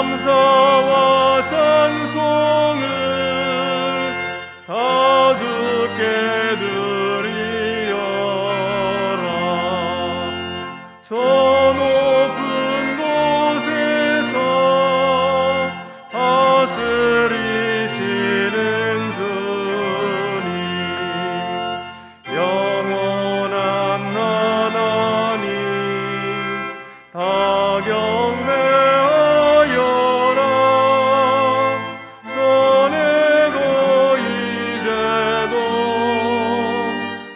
감사와 찬송을 다 주께 드리어라. 저 높은 곳에서 다스리시는 주님, 영원한 하나님, 다 경배하여라. 전에도 이제도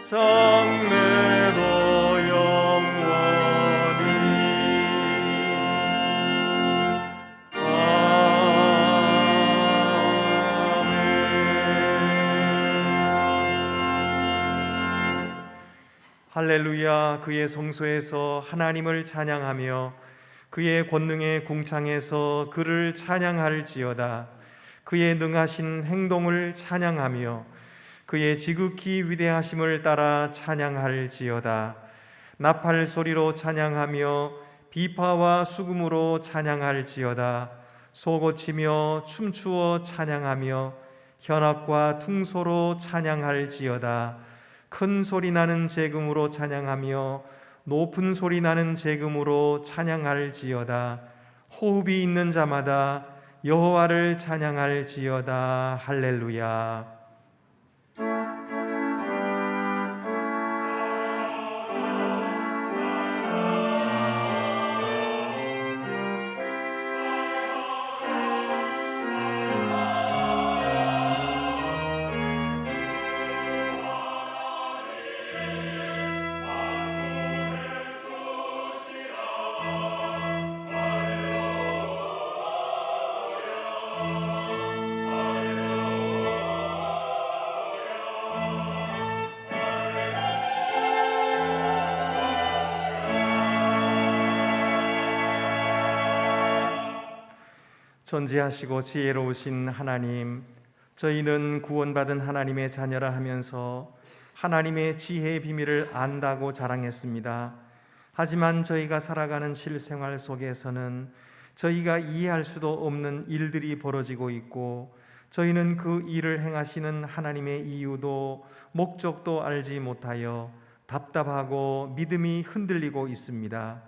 장래도 영원히. 아멘. 할렐루야. 그의 성소에서 하나님을 찬양하며 그의 권능의 궁창에서 그를 찬양할지어다. 그의 능하신 행동을 찬양하며 그의 지극히 위대하심을 따라 찬양할지어다. 나팔 소리로 찬양하며 비파와 수금으로 찬양할지어다. 소고치며 춤추어 찬양하며 현악과 퉁소로 찬양할지어다. 큰 소리 나는 재금으로 찬양하며 높은 소리 나는 재금으로 찬양할지어다. 호흡이 있는 자마다 여호와를 찬양할지어다. 할렐루야. 전지하시고 지혜로우신 하나님, 저희는 구원받은 하나님의 자녀라 하면서 하나님의 지혜의 비밀을 안다고 자랑했습니다. 하지만 저희가 살아가는 실생활 속에서는 저희가 이해할 수도 없는 일들이 벌어지고 있고, 저희는 그 일을 행하시는 하나님의 이유도 목적도 알지 못하여 답답하고 믿음이 흔들리고 있습니다.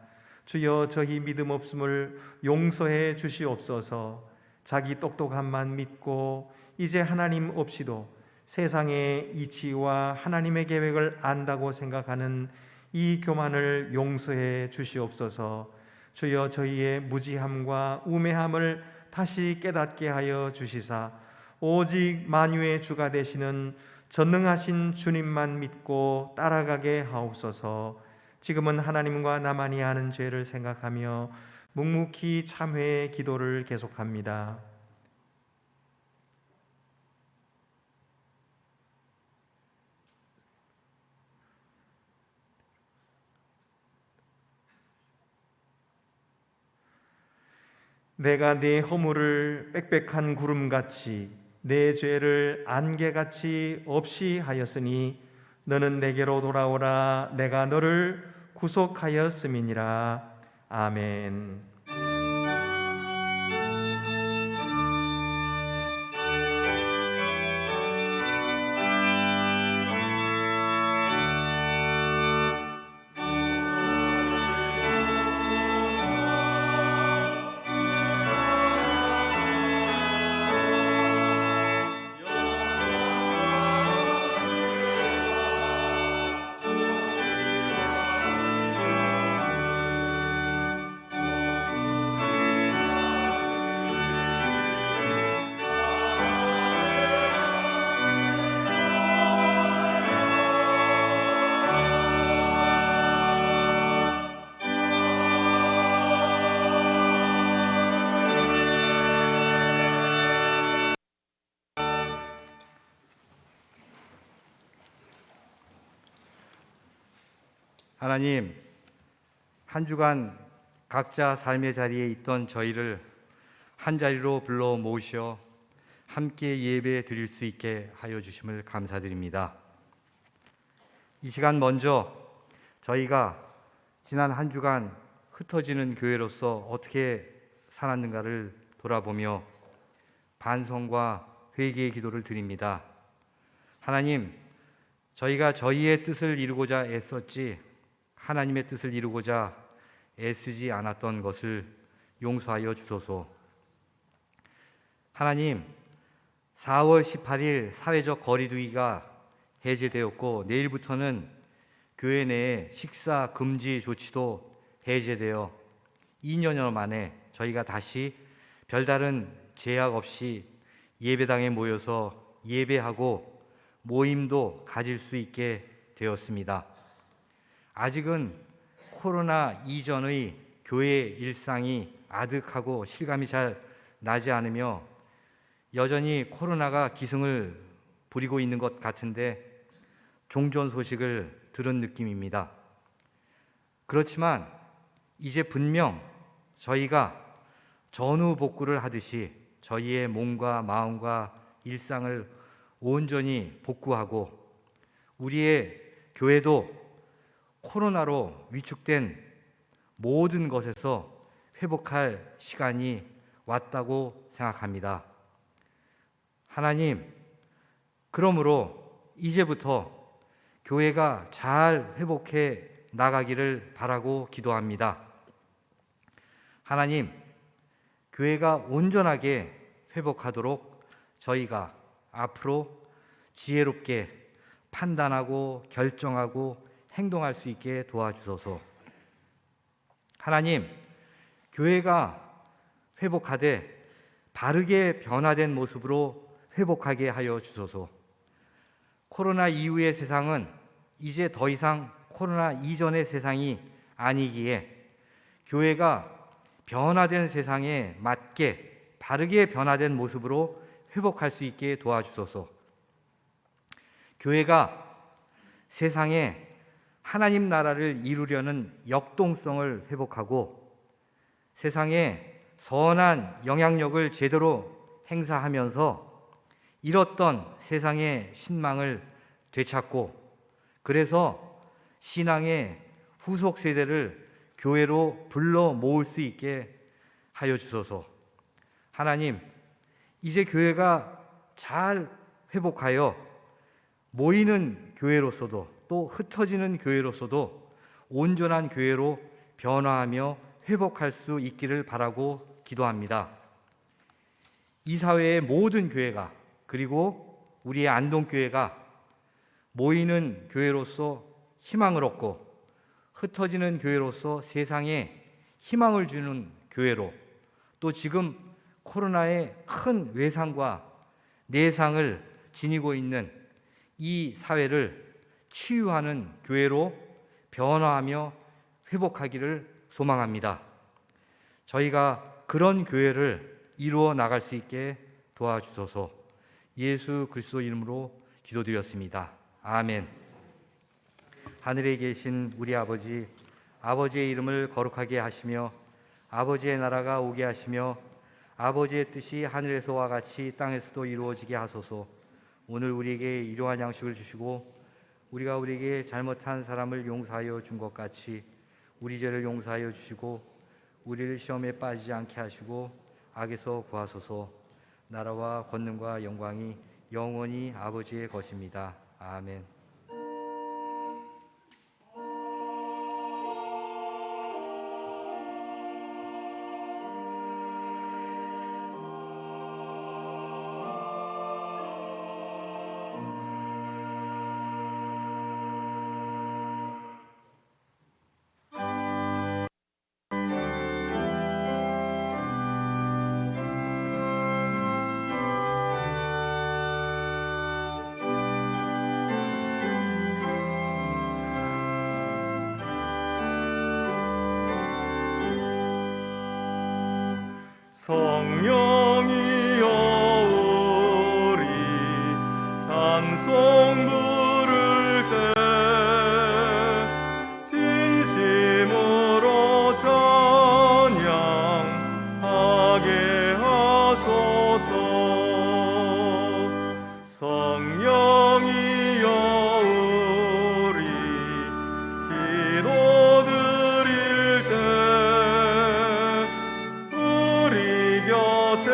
주여, 저희 믿음 없음을 용서해 주시옵소서. 자기 똑똑함만 믿고 이제 하나님 없이도 세상의 이치와 하나님의 계획을 안다고 생각하는 이 교만을 용서해 주시옵소서. 주여, 저희의 무지함과 우매함을 다시 깨닫게 하여 주시사 오직 만유의 주가 되시는 전능하신 주님만 믿고 따라가게 하옵소서. 지금은 하나님과 나만이 아는 죄를 생각하며 묵묵히 참회의 기도를 계속합니다. 내가 네 허물을 빽빽한 구름같이 내 죄를 안개같이 없이 하였으니 너는 내게로 돌아오라. 내가 너를 구속하였음이니라. 아멘. 하나님, 한 주간 각자 삶의 자리에 있던 저희를 한 자리로 불러 모으셔 함께 예배 드릴 수 있게 하여 주심을 감사드립니다. 이 시간 먼저 저희가 지난 한 주간 흩어지는 교회로서 어떻게 살았는가를 돌아보며 반성과 회개의 기도를 드립니다. 하나님, 저희가 저희의 뜻을 이루고자 애썼지 하나님의 뜻을 이루고자 애쓰지 않았던 것을 용서하여 주소서. 하나님, 4월 18일 사회적 거리두기가 해제되었고 내일부터는 교회 내에 식사 금지 조치도 해제되어 2년여 만에 저희가 다시 별다른 제약 없이 예배당에 모여서 예배하고 모임도 가질 수 있게 되었습니다. 아직은 코로나 이전의 교회 일상이 아득하고 실감이 잘 나지 않으며 여전히 코로나가 기승을 부리고 있는 것 같은데 종전 소식을 들은 느낌입니다. 그렇지만 이제 분명 저희가 전후복구를 하듯이 저희의 몸과 마음과 일상을 온전히 복구하고 우리의 교회도 코로나로 위축된 모든 것에서 회복할 시간이 왔다고 생각합니다. 하나님, 그러므로 이제부터 교회가 잘 회복해 나가기를 바라고 기도합니다. 하나님, 교회가 온전하게 회복하도록 저희가 앞으로 지혜롭게 판단하고 결정하고 행동할 수 있게 도와주소서. 하나님, 교회가 회복하되 바르게 변화된 모습으로 회복하게 하여 주소서. 코로나 이후의 세상은 이제 더 이상 코로나 이전의 세상이 아니기에 교회가 변화된 세상에 맞게 바르게 변화된 모습으로 회복할 수 있게 도와주소서. 교회가 세상에 하나님 나라를 이루려는 역동성을 회복하고 세상에 선한 영향력을 제대로 행사하면서 잃었던 세상의 신망을 되찾고 그래서 신앙의 후속 세대를 교회로 불러 모을 수 있게 하여 주소서. 하나님, 이제 교회가 잘 회복하여 모이는 교회로서도 또 흩어지는 교회로서도 온전한 교회로 변화하며 회복할 수 있기를 바라고 기도합니다. 이 사회의 모든 교회가 그리고 우리의 안동교회가 모이는 교회로서 희망을 얻고 흩어지는 교회로서 세상에 희망을 주는 교회로, 또 지금 코로나의 큰 외상과 내상을 지니고 있는 이 사회를 치유하는 교회로 변화하며 회복하기를 소망합니다. 저희가 그런 교회를 이루어 나갈 수 있게 도와주소서. 예수 그리스도 이름으로 기도드렸습니다. 아멘. 하늘에 계신 우리 아버지, 아버지의 이름을 거룩하게 하시며 아버지의 나라가 오게 하시며 아버지의 뜻이 하늘에서와 같이 땅에서도 이루어지게 하소서. 오늘 우리에게 일용할 양식을 주시고 우리가 우리에게 잘못한 사람을 용서하여 준 것 같이 우리 죄를 용서하여 주시고 우리를 시험에 빠지지 않게 하시고 악에서 구하소서. 나라와 권능과 영광이 영원히 아버지의 것입니다. 아멘. 성령이여 우리 찬송 부를 때 진심으로 찬양하게 하소서. 성령이여 우리 기도 드릴 때 우리 곁에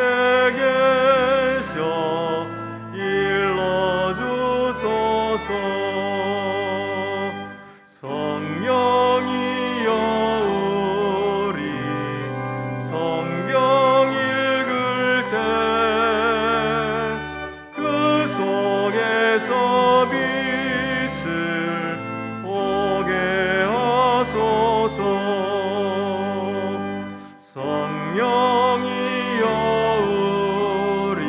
계셔 일러주소서. 성령이여 우리 성경 읽을 때 그 속에서 빛을 보게 하소서. 성령이여 우리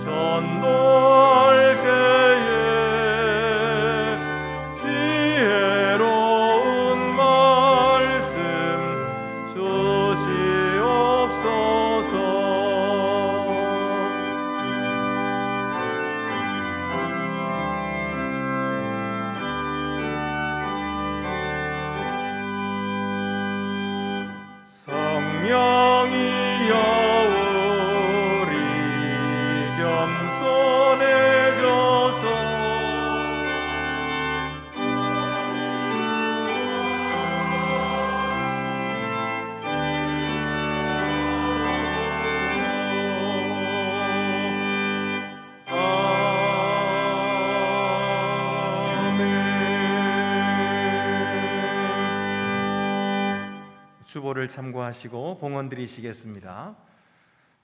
전도할 때에 지혜로운 말씀 주시옵소서. 성령이여 우리 겸손해져서 주보를 참고하시고 봉헌 드리시겠습니다.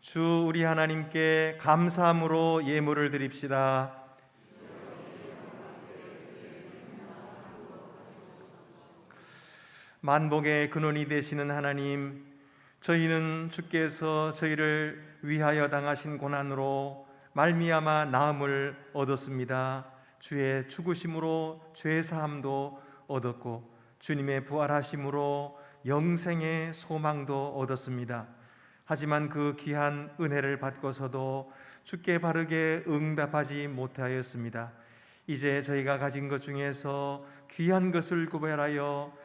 주 우리 하나님께 감사함으로 예물을 드립시다. 만복의 근원이 되시는 하나님, 저희는 주께서 저희를 위하여 당하신 고난으로 말미암아 나음을 얻었습니다. 주의 죽으심으로 죄 사함도 얻었고 주님의 부활하심으로 영생의 소망도 얻었습니다. 하지만 그 귀한 은혜를 받고서도 주께 바르게 응답하지 못하였습니다. 이제 저희가 가진 것 중에서 귀한 것을 구별하여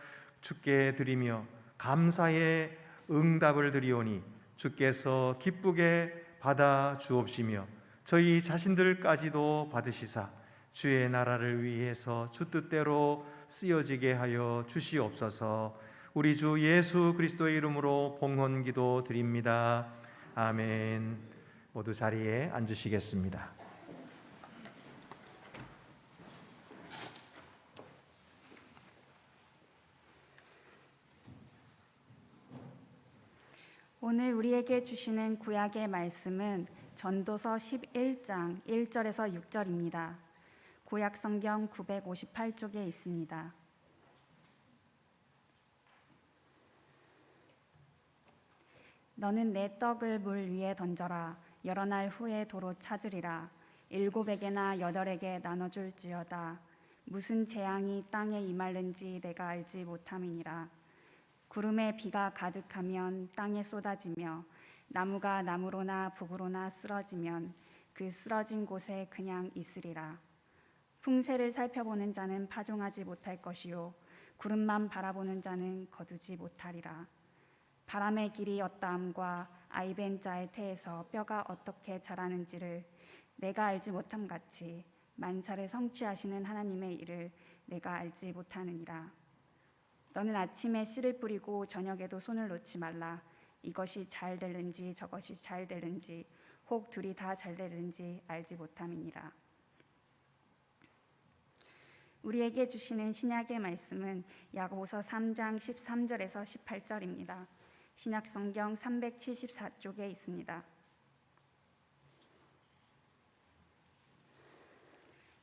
주께 드리며 감사의 응답을 드리오니 주께서 기쁘게 받아 주옵시며 저희 자신들까지도 받으시사 주의 나라를 위해서 주 뜻대로 쓰여지게 하여 주시옵소서. 우리 주 예수 그리스도의 이름으로 봉헌기도 드립니다. 아멘. 모두 자리에 앉으시겠습니다. 오늘 우리에게 주시는 구약의 말씀은 전도서 11장 1절에서 6절입니다. 구약 성경 958쪽에 있습니다. 너는 내 떡을 물 위에 던져라. 여러 날 후에 도로 찾으리라. 7에게나 8에게 나눠줄지어다. 무슨 재앙이 땅에 임할는지 내가 알지 못함이니라. 구름에 비가 가득하면 땅에 쏟아지며 나무가 남으로나 북으로나 쓰러지면 그 쓰러진 곳에 그냥 있으리라. 풍새를 살펴보는 자는 파종하지 못할 것이요 구름만 바라보는 자는 거두지 못하리라. 바람의 길이 어떠함과 아이벤 자의 태에서 뼈가 어떻게 자라는지를 내가 알지 못함 같이 만사를 성취하시는 하나님의 일을 내가 알지 못하느니라. 너는 아침에 씨를 뿌리고 저녁에도 손을 놓지 말라. 이것이 잘 되는지 저것이 잘 되는지 혹 둘이 다 잘 되는지 알지 못함이니라. 우리에게 주시는 신약의 말씀은 야고보서 3장 13절에서 18절입니다. 신약 성경 374쪽에 있습니다.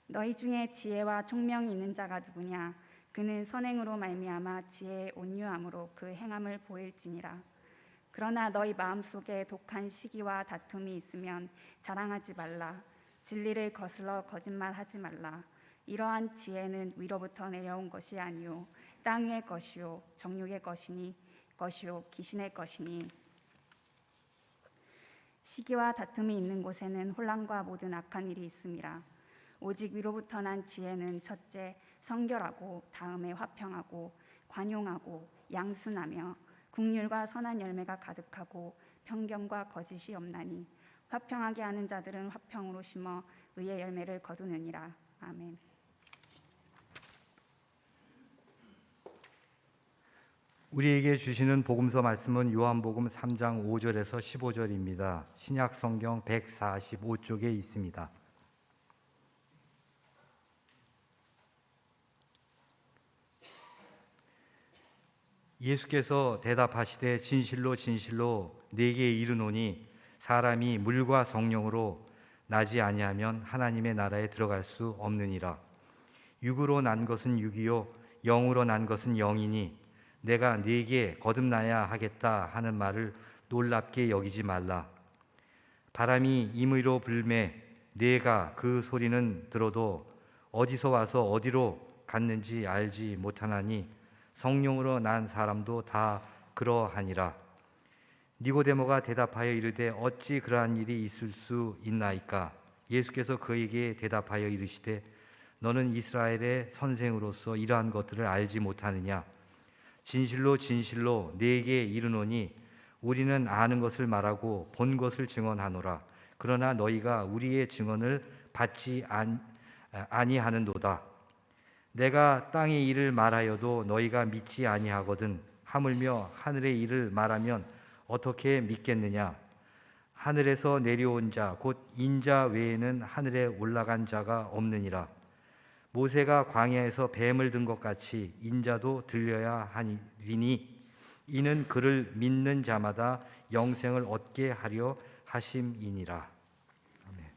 너희 중에 지혜와 총명이 있는 자가 누구냐? 그는 선행으로 말미암아 지혜의 온유함으로 그 행함을 보일지니라. 그러나 너희 마음속에 독한 시기와 다툼이 있으면 자랑하지 말라. 진리를 거슬러 거짓말하지 말라. 이러한 지혜는 위로부터 내려온 것이 아니요 땅 위의 것이요 정욕의 것이요 귀신의 것이니 시기와 다툼이 있는 곳에는 혼란과 모든 악한 일이 있음이라. 오직 위로부터 난 지혜는 첫째 성결하고 다음에 화평하고 관용하고 양순하며 국률과 선한 열매가 가득하고 편견과 거짓이 없나니 화평하게 하는 자들은 화평으로 심어 의의 열매를 거두느니라. 아멘. 우리에게 주시는 복음서 말씀은 요한복음 3장 5절에서 15절입니다. 신약 성경 145쪽에 있습니다. 예수께서 대답하시되 진실로 진실로 네게 이르노니 사람이 물과 성령으로 나지 아니하면 하나님의 나라에 들어갈 수 없느니라. 육으로 난 것은 육이요 영으로 난 것은 영이니 내가 네게 거듭나야 하겠다 하는 말을 놀랍게 여기지 말라. 바람이 임의로 불매 네가 그 소리는 들어도 어디서 와서 어디로 갔는지 알지 못하나니 성령으로 난 사람도 다 그러하니라. 니고데모가 대답하여 이르되 어찌 그러한 일이 있을 수 있나이까? 예수께서 그에게 대답하여 이르시되 너는 이스라엘의 선생으로서 이러한 것들을 알지 못하느냐? 진실로 진실로 네게 이르노니 우리는 아는 것을 말하고 본 것을 증언하노라. 그러나 너희가 우리의 증언을 받지 아니하는도다. 내가 땅의 일을 말하여도 너희가 믿지 아니하거든. 하물며 하늘의 일을 말하면 어떻게 믿겠느냐? 하늘에서 내려온 자 곧 인자 외에는 하늘에 올라간 자가 없느니라. 모세가 광야에서 뱀을 든 것 같이 인자도 들려야 하리니 이는 그를 믿는 자마다 영생을 얻게 하려 하심이니라. 아멘.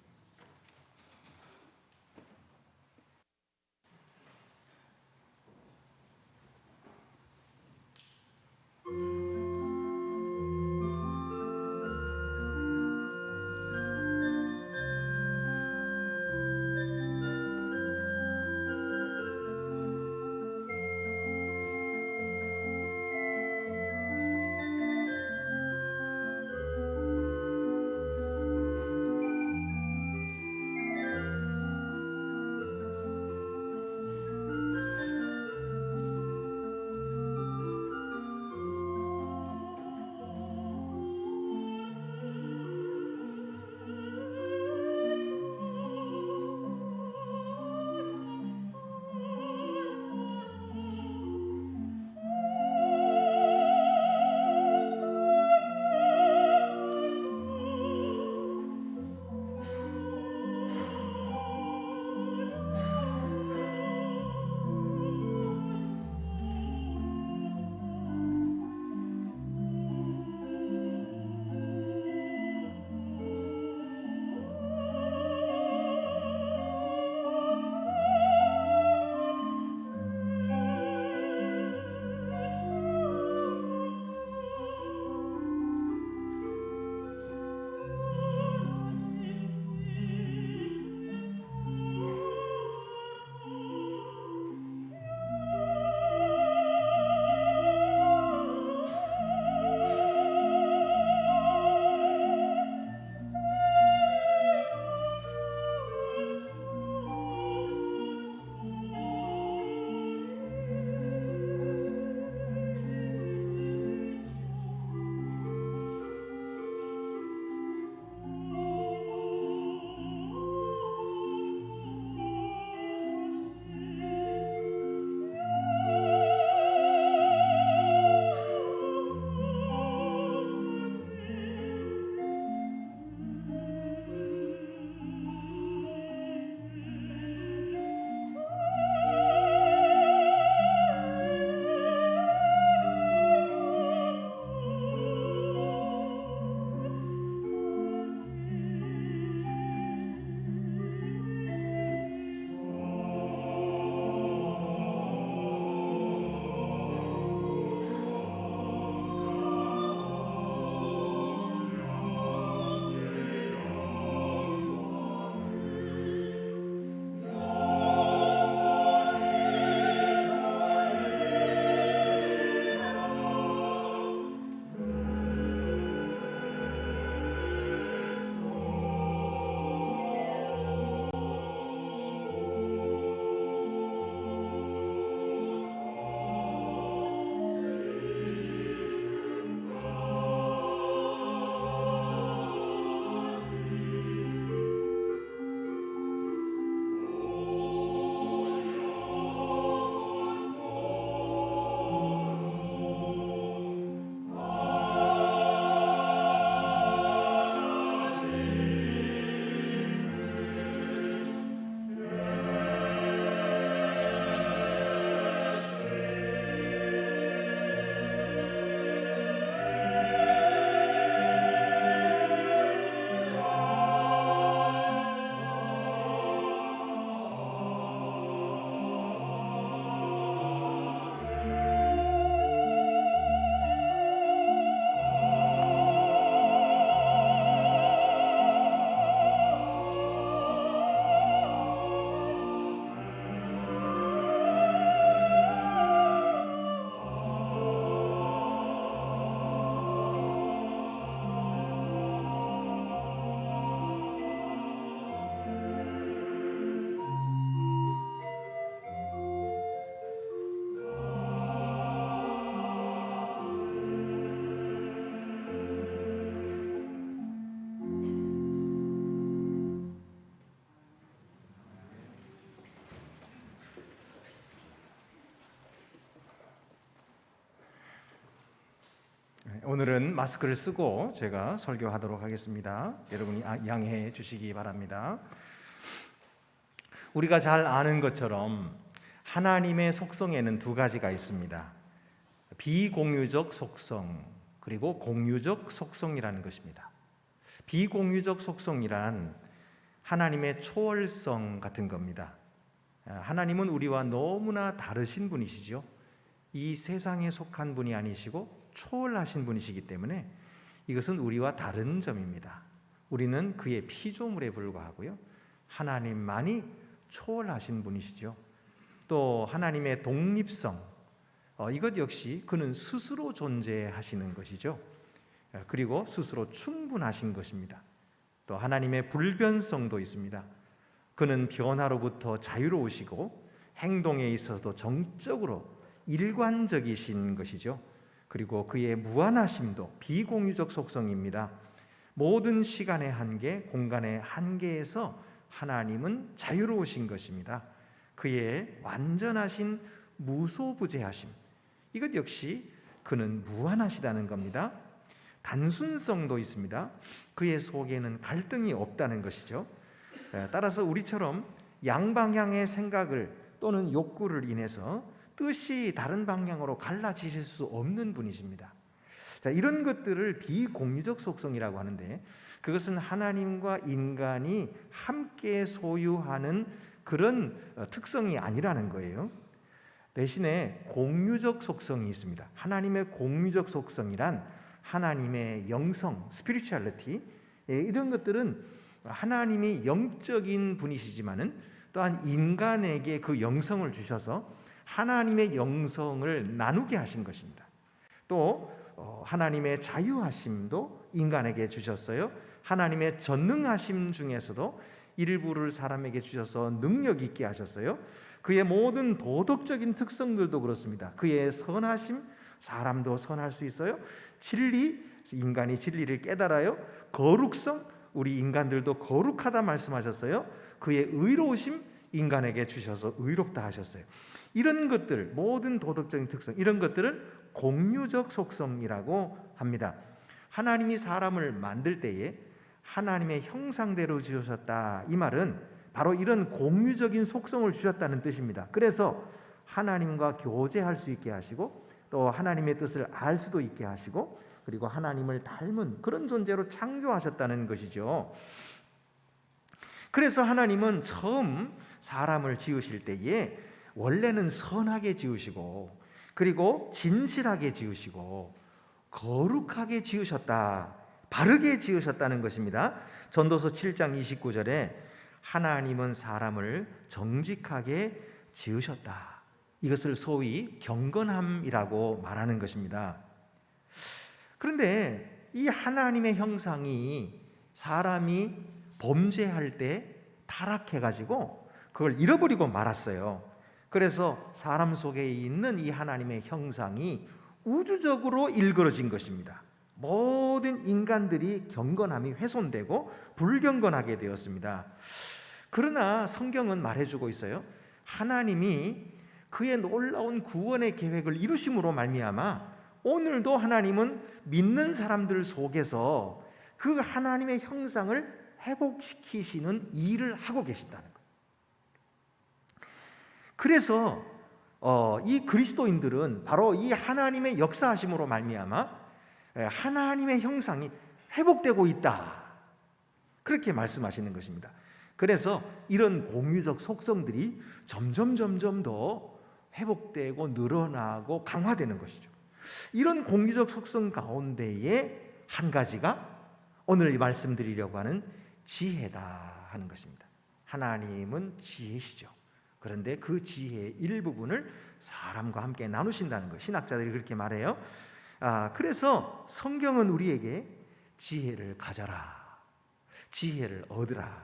오늘은 마스크를 쓰고 제가 설교하도록 하겠습니다. 여러분이 양해해 주시기 바랍니다. 우리가 잘 아는 것처럼 하나님의 속성에는 두 가지가 있습니다. 비공유적 속성 그리고 공유적 속성이라는 것입니다. 비공유적 속성이란 하나님의 초월성 같은 겁니다. 하나님은 우리와 너무나 다르신 분이시죠. 이 세상에 속한 분이 아니시고 초월하신 분이시기 때문에 이것은 우리와 다른 점입니다. 우리는 그의 피조물에 불과하고요, 하나님만이 초월하신 분이시죠. 또 하나님의 독립성, 이것 역시 그는 스스로 존재하시는 것이죠. 그리고 스스로 충분하신 것입니다. 또 하나님의 불변성도 있습니다. 그는 변화로부터 자유로우시고 행동에 있어서도 정적으로 일관적이신 것이죠. 그리고 그의 무한하심도 비공유적 속성입니다. 모든 시간의 한계, 공간의 한계에서 하나님은 자유로우신 것입니다. 그의 완전하신 무소부재하심, 이것 역시 그는 무한하시다는 겁니다. 단순성도 있습니다. 그의 속에는 갈등이 없다는 것이죠. 따라서 우리처럼 양방향의 생각을 또는 욕구를 인해서 뜻이 다른 방향으로 갈라지실 수 없는 분이십니다. 자, 이런 것들을 비공유적 속성이라고 하는데, 그것은 하나님과 인간이 함께 소유하는 그런 특성이 아니라는 거예요. 대신에 공유적 속성이 있습니다. 하나님의 공유적 속성이란 하나님의 영성, 스피리추얼리티, 이런 것들은 하나님이 영적인 분이시지만은 또한 인간에게 그 영성을 주셔서 하나님의 영성을 나누게 하신 것입니다. 또 하나님의 자유하심도 인간에게 주셨어요. 하나님의 전능하심 중에서도 일부를 사람에게 주셔서 능력 있게 하셨어요. 그의 모든 도덕적인 특성들도 그렇습니다. 그의 선하심, 사람도 선할 수 있어요. 진리, 인간이 진리를 깨달아요. 거룩성, 우리 인간들도 거룩하다 말씀하셨어요. 그의 의로우심, 인간에게 주셔서 의롭다 하셨어요. 이런 것들, 모든 도덕적인 특성, 이런 것들을 공유적 속성이라고 합니다. 하나님이 사람을 만들 때에 하나님의 형상대로 지으셨다, 이 말은 바로 이런 공유적인 속성을 주셨다는 뜻입니다. 그래서 하나님과 교제할 수 있게 하시고, 또 하나님의 뜻을 알 수도 있게 하시고, 그리고 하나님을 닮은 그런 존재로 창조하셨다는 것이죠. 그래서 하나님은 처음 사람을 지으실 때에 원래는 선하게 지으시고, 그리고 진실하게 지으시고, 거룩하게 지으셨다, 바르게 지으셨다는 것입니다. 전도서 7장 29절에 하나님은 사람을 정직하게 지으셨다, 이것을 소위 경건함이라고 말하는 것입니다. 그런데 이 하나님의 형상이 사람이 범죄할 때 타락해가지고 그걸 잃어버리고 말았어요. 그래서 사람 속에 있는 이 하나님의 형상이 우주적으로 일그러진 것입니다. 모든 인간들이 경건함이 훼손되고 불경건하게 되었습니다. 그러나 성경은 말해주고 있어요. 하나님이 그의 놀라운 구원의 계획을 이루심으로 말미암아 오늘도 하나님은 믿는 사람들 속에서 그 하나님의 형상을 회복시키시는 일을 하고 계신다는 거예요. 그래서 이 그리스도인들은 바로 이 하나님의 역사하심으로 말미암아 하나님의 형상이 회복되고 있다, 그렇게 말씀하시는 것입니다. 그래서 이런 공유적 속성들이 점점 더 회복되고 늘어나고 강화되는 것이죠. 이런 공유적 속성 가운데에 한 가지가 오늘 말씀드리려고 하는 지혜다 하는 것입니다. 하나님은 지혜시죠. 그런데 그 지혜의 일부분을 사람과 함께 나누신다는 것, 신학자들이 그렇게 말해요. 그래서 성경은 우리에게 지혜를 가져라, 지혜를 얻으라,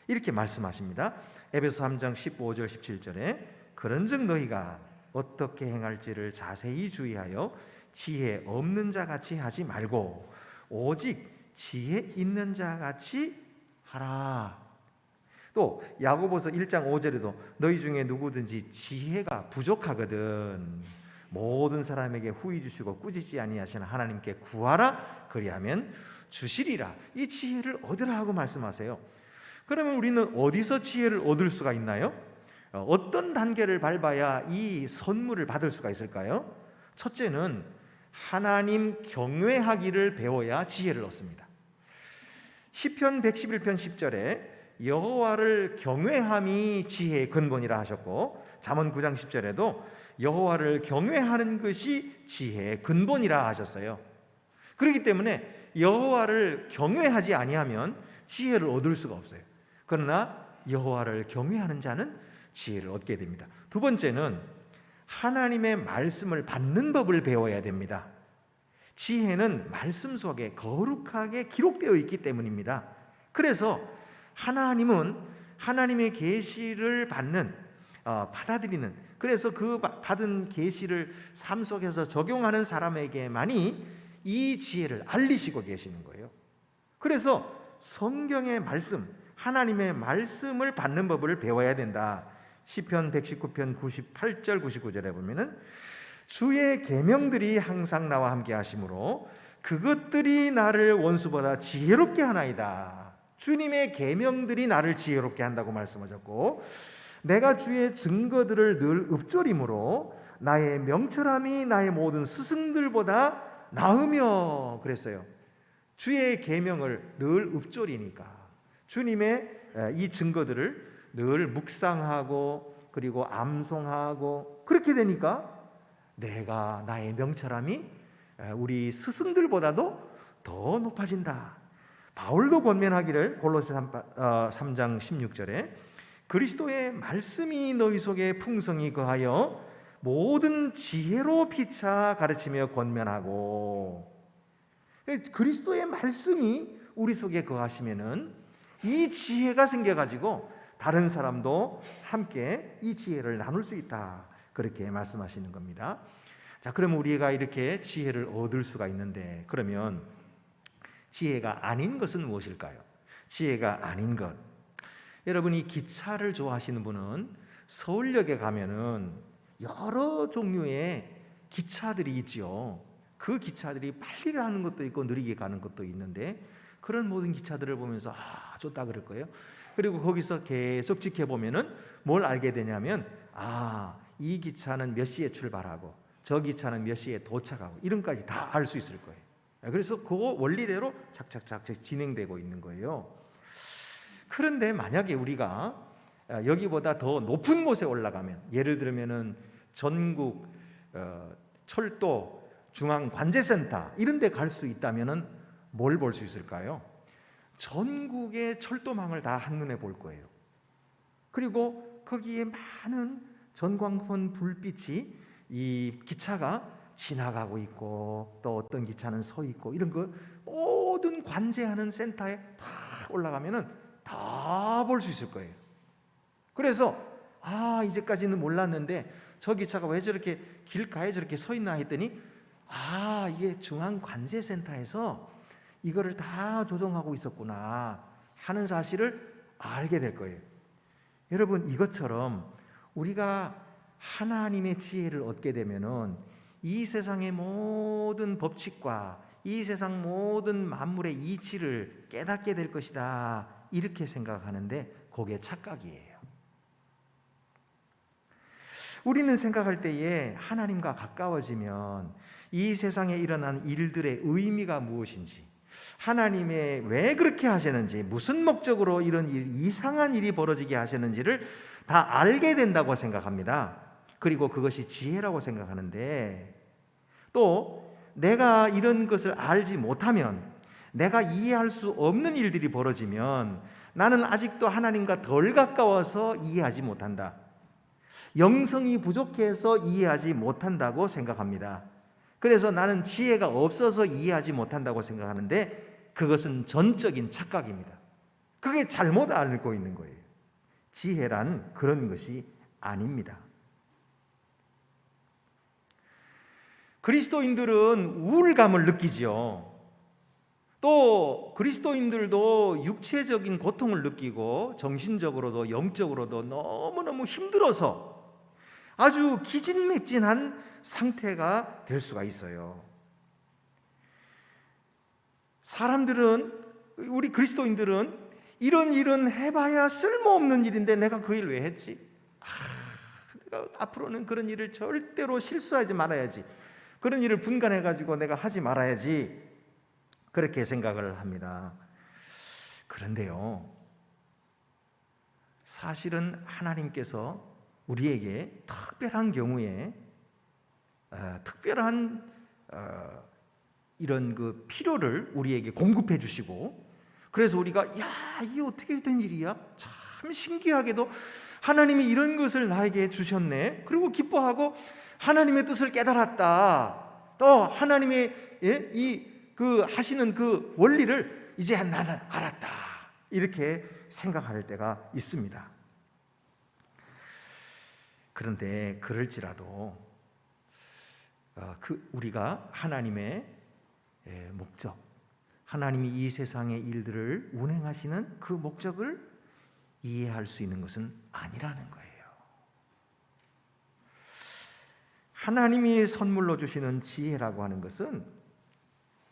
이렇게 말씀하십니다. 에베소 3장 15절 17절에 그런즉 너희가 어떻게 행할지를 자세히 주의하여 지혜 없는 자 같이 하지 말고 오직 지혜 있는 자 같이 하라. 또 야고보서 1장 5절에도 너희 중에 누구든지 지혜가 부족하거든 모든 사람에게 후히 주시고 꾸짖지 아니하시는 하나님께 구하라 그리하면 주시리라. 이 지혜를 얻으라 하고 말씀하세요. 그러면 우리는 어디서 지혜를 얻을 수가 있나요? 어떤 단계를 밟아야 이 선물을 받을 수가 있을까요? 첫째는 하나님 경외하기를 배워야 지혜를 얻습니다. 시편 111편 10절에 여호와를 경외함이 지혜의 근본이라 하셨고, 잠언 9장 10절에도 여호와를 경외하는 것이 지혜의 근본이라 하셨어요. 그렇기 때문에 여호와를 경외하지 아니하면 지혜를 얻을 수가 없어요. 그러나 여호와를 경외하는 자는 지혜를 얻게 됩니다. 두 번째는 하나님의 말씀을 받는 법을 배워야 됩니다. 지혜는 말씀 속에 거룩하게 기록되어 있기 때문입니다. 그래서 하나님은 하나님의 계시를 받아들이는, 그래서 그 받은 계시를 삶 속에서 적용하는 사람에게만이 이 지혜를 알리시고 계시는 거예요. 그래서 성경의 말씀, 하나님의 말씀을 받는 법을 배워야 된다. 시편 119편 98절 99절에 보면은 주의 계명들이 항상 나와 함께 하심으로 그것들이 나를 원수보다 지혜롭게 하나이다. 주님의 계명들이 나를 지혜롭게 한다고 말씀하셨고, 내가 주의 증거들을 늘 읊조림으로 나의 명철함이 나의 모든 스승들보다 나으며 그랬어요. 주의 계명을 늘 읊조리니까 주님의 이 증거들을 늘 묵상하고 그리고 암송하고 그렇게 되니까 내가 나의 명철함이 우리 스승들보다도 더 높아진다. 바울도 권면하기를 골로새 3장 16절에 그리스도의 말씀이 너희 속에 풍성히 거하여 모든 지혜로 피차 가르치며 권면하고, 그리스도의 말씀이 우리 속에 거하시면은 이 지혜가 생겨가지고 다른 사람도 함께 이 지혜를 나눌 수 있다. 그렇게 말씀하시는 겁니다. 자, 그러면 우리가 이렇게 지혜를 얻을 수가 있는데, 그러면 지혜가 아닌 것은 무엇일까요? 지혜가 아닌 것. 여러분이 기차를 좋아하시는 분은 서울역에 가면은 여러 종류의 기차들이 있지요. 그 기차들이 빨리 가는 것도 있고 느리게 가는 것도 있는데, 그런 모든 기차들을 보면서 좋다 그럴 거예요. 그리고 거기서 계속 지켜보면은 뭘 알게 되냐면, 이 기차는 몇 시에 출발하고 저 기차는 몇 시에 도착하고 이런 까지 다 알 수 있을 거예요. 그래서 그 원리대로 착착착 진행되고 있는 거예요. 그런데 만약에 우리가 여기보다 더 높은 곳에 올라가면, 예를 들면은 전국 철도 중앙관제센터 이런 데 갈 수 있다면은 뭘 볼 수 있을까요? 전국의 철도망을 다 한눈에 볼 거예요. 그리고 거기에 많은 전광판 불빛이 이 기차가 지나가고 있고, 또 어떤 기차는 서 있고, 이런 거 모든 관제하는 센터에 다 올라가면은 다 볼 수 있을 거예요. 그래서 이제까지는 몰랐는데 저 기차가 왜 저렇게 길가에 저렇게 서 있나 했더니 이게 중앙관제센터에서 이거를 다 조정하고 있었구나 하는 사실을 알게 될 거예요. 여러분, 이것처럼 우리가 하나님의 지혜를 얻게 되면은 이 세상의 모든 법칙과 이 세상 모든 만물의 이치를 깨닫게 될 것이다, 이렇게 생각하는데 그게 착각이에요. 우리는 생각할 때에 하나님과 가까워지면 이 세상에 일어난 일들의 의미가 무엇인지, 하나님의 왜 그렇게 하셨는지, 무슨 목적으로 이런 이상한 일이 벌어지게 하셨는지를 다 알게 된다고 생각합니다. 그리고 그것이 지혜라고 생각하는데, 또 내가 이런 것을 알지 못하면, 내가 이해할 수 없는 일들이 벌어지면 나는 아직도 하나님과 덜 가까워서 이해하지 못한다, 영성이 부족해서 이해하지 못한다고 생각합니다. 그래서 나는 지혜가 없어서 이해하지 못한다고 생각하는데 그것은 전적인 착각입니다. 그게 잘못 알고 있는 거예요. 지혜란 그런 것이 아닙니다. 그리스도인들은 우울감을 느끼죠. 또 그리스도인들도 육체적인 고통을 느끼고 정신적으로도 영적으로도 너무너무 힘들어서 아주 기진맥진한 상태가 될 수가 있어요. 사람들은, 우리 그리스도인들은 이런 일은 해봐야 쓸모없는 일인데 내가 그 일 왜 했지? 내가 앞으로는 그런 일을 절대로 실수하지 말아야지, 그런 일을 분간해가지고 내가 하지 말아야지, 그렇게 생각을 합니다. 그런데요, 사실은 하나님께서 우리에게 특별한 경우에 특별한 이런 그 필요를 우리에게 공급해 주시고, 그래서 우리가 야, 이게 어떻게 된 일이야? 참 신기하게도 하나님이 이런 것을 나에게 주셨네. 그리고 기뻐하고 하나님의 뜻을 깨달았다. 또 하나님의 이 그 하시는 그 원리를 이제 나는 알았다. 이렇게 생각할 때가 있습니다. 그런데 그럴지라도 우리가 하나님의 목적, 하나님이 이 세상의 일들을 운행하시는 그 목적을 이해할 수 있는 것은 아니라는 거예요. 하나님이 선물로 주시는 지혜라고 하는 것은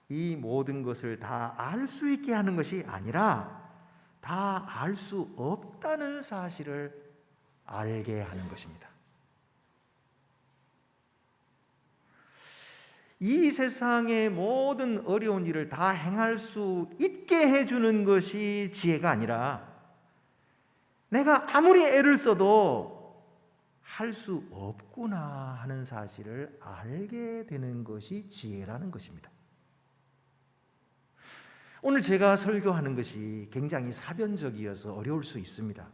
이 모든 것을 다 알 수 있게 하는 것이 아니라 다 알 수 없다는 사실을 알게 하는 것입니다. 이 세상의 모든 어려운 일을 다 행할 수 있게 해주는 것이 지혜가 아니라 내가 아무리 애를 써도 할 수 없구나 하는 사실을 알게 되는 것이 지혜라는 것입니다. 오늘 제가 설교하는 것이 굉장히 사변적이어서 어려울 수 있습니다.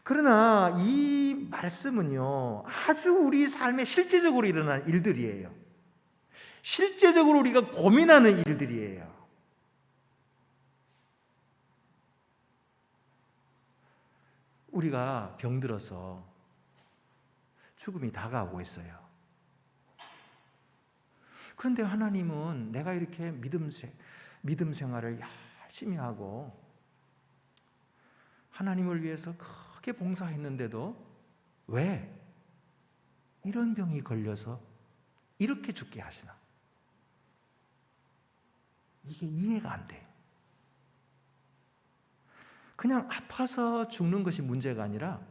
그러나 이 말씀은요, 아주 우리 삶에 실제적으로 일어난 일들이에요. 실제적으로 우리가 고민하는 일들이에요. 우리가 병들어서 죽음이 다가오고 있어요. 그런데 하나님은 내가 이렇게 믿음 생활을 열심히 하고 하나님을 위해서 크게 봉사했는데도 왜 이런 병이 걸려서 이렇게 죽게 하시나? 이게 이해가 안 돼요. 그냥 아파서 죽는 것이 문제가 아니라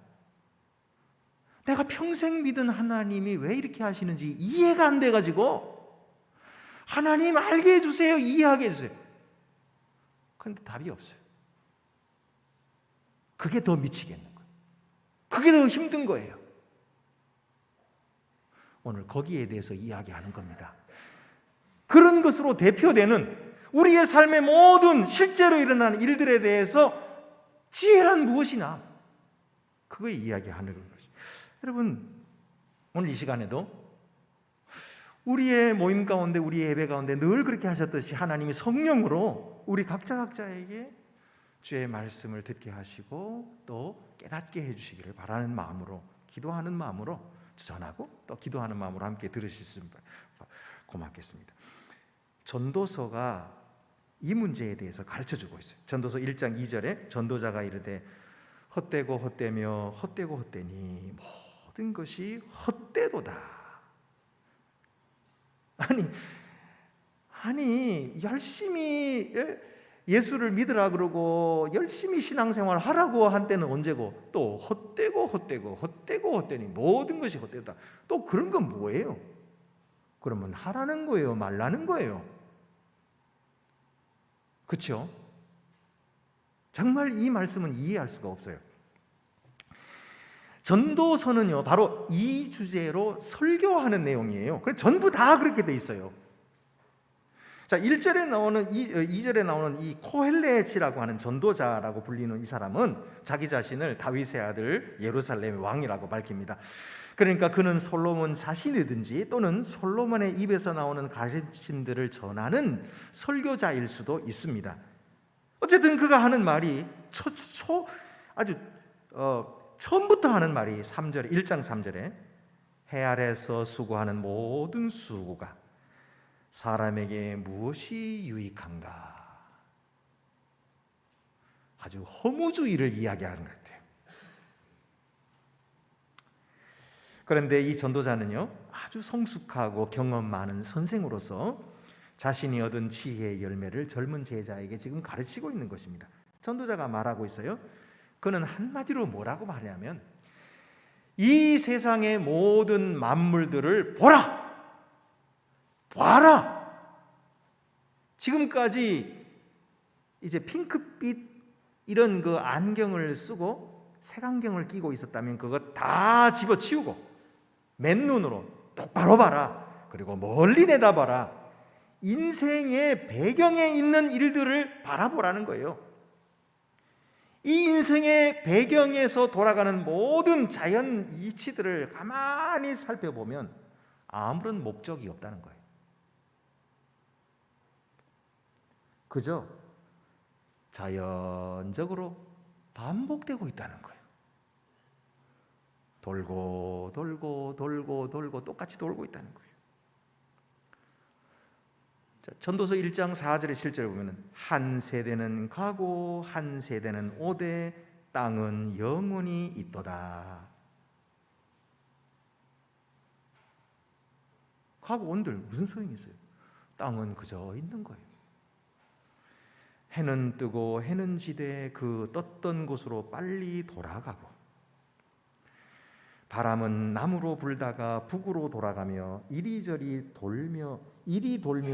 내가 평생 믿은 하나님이 왜 이렇게 하시는지 이해가 안 돼가지고 하나님 알게 해주세요, 이해하게 해주세요. 그런데 답이 없어요. 그게 더 미치겠는 거예요. 그게 더 힘든 거예요. 오늘 거기에 대해서 이야기하는 겁니다. 그런 것으로 대표되는 우리의 삶의 모든 실제로 일어나는 일들에 대해서 지혜란 무엇이냐, 그거 이야기하는 것이죠. 여러분, 오늘 이 시간에도 우리의 모임 가운데, 우리의 예배 가운데 늘 그렇게 하셨듯이 하나님이 성령으로 우리 각자에게 주의 말씀을 듣게 하시고 또 깨닫게 해주시기를 바라는 마음으로, 기도하는 마음으로 전하고 또 기도하는 마음으로 함께 들으실 수 있으면 고맙겠습니다. 전도서가 이 문제에 대해서 가르쳐주고 있어요. 전도서 1장 2절에 전도자가 이르되 헛되고 헛되며 헛되고 헛되니 모든 것이 헛되도다. 아니 열심히 예수를 믿으라 그러고 열심히 신앙생활 하라고 한 때는 언제고, 또 헛되니 모든 것이 헛되다. 또 그런 건 뭐예요? 그러면 하라는 거예요, 말라는 거예요? 그렇죠? 정말 이 말씀은 이해할 수가 없어요. 전도서는요, 바로 이 주제로 설교하는 내용이에요. 그래서 전부 다 그렇게 돼 있어요. 자, 1절에 나오는 2절에 나오는 이 코헬렛이라고 하는 전도자라고 불리는 이 사람은 자기 자신을 다윗의 아들 예루살렘의 왕이라고 밝힙니다. 그러니까 그는 솔로몬 자신이든지 또는 솔로몬의 입에서 나오는 가르침들을 전하는 설교자일 수도 있습니다. 어쨌든 그가 하는 말이 처음부터 하는 말이 3절, 1장 3절에 해 아래서 수고하는 모든 수고가 사람에게 무엇이 유익한가? 아주 허무주의를 이야기하는 것 같아요. 그런데 이 전도자는요, 아주 성숙하고 경험 많은 선생으로서 자신이 얻은 지혜의 열매를 젊은 제자에게 지금 가르치고 있는 것입니다. 전도자가 말하고 있어요. 그는 한마디로 뭐라고 말하냐면 이 세상의 모든 만물들을 봐라. 지금까지 이제 핑크빛 이런 그 안경을 쓰고 색안경을 끼고 있었다면 그거 다 집어치우고 맨눈으로 똑바로 봐라. 그리고 멀리 내다봐라. 인생의 배경에 있는 일들을 바라보라는 거예요. 이 인생의 배경에서 돌아가는 모든 자연 이치들을 가만히 살펴보면 아무런 목적이 없다는 거예요. 그저 자연적으로 반복되고 있다는 거예요. 돌고 똑같이 돌고 있다는 거예요. 자, 전도서 1장 4절에 7절에 보면 한 세대는 가고 한 세대는 오되 땅은 영원히 있도다. 가고 온들 무슨 소용이 있어요? 땅은 그저 있는 거예요. 해는 뜨고 해는 지되 그 떴던 곳으로 빨리 돌아가고 바람은 남으로 불다가 북으로 돌아가며 이리 돌며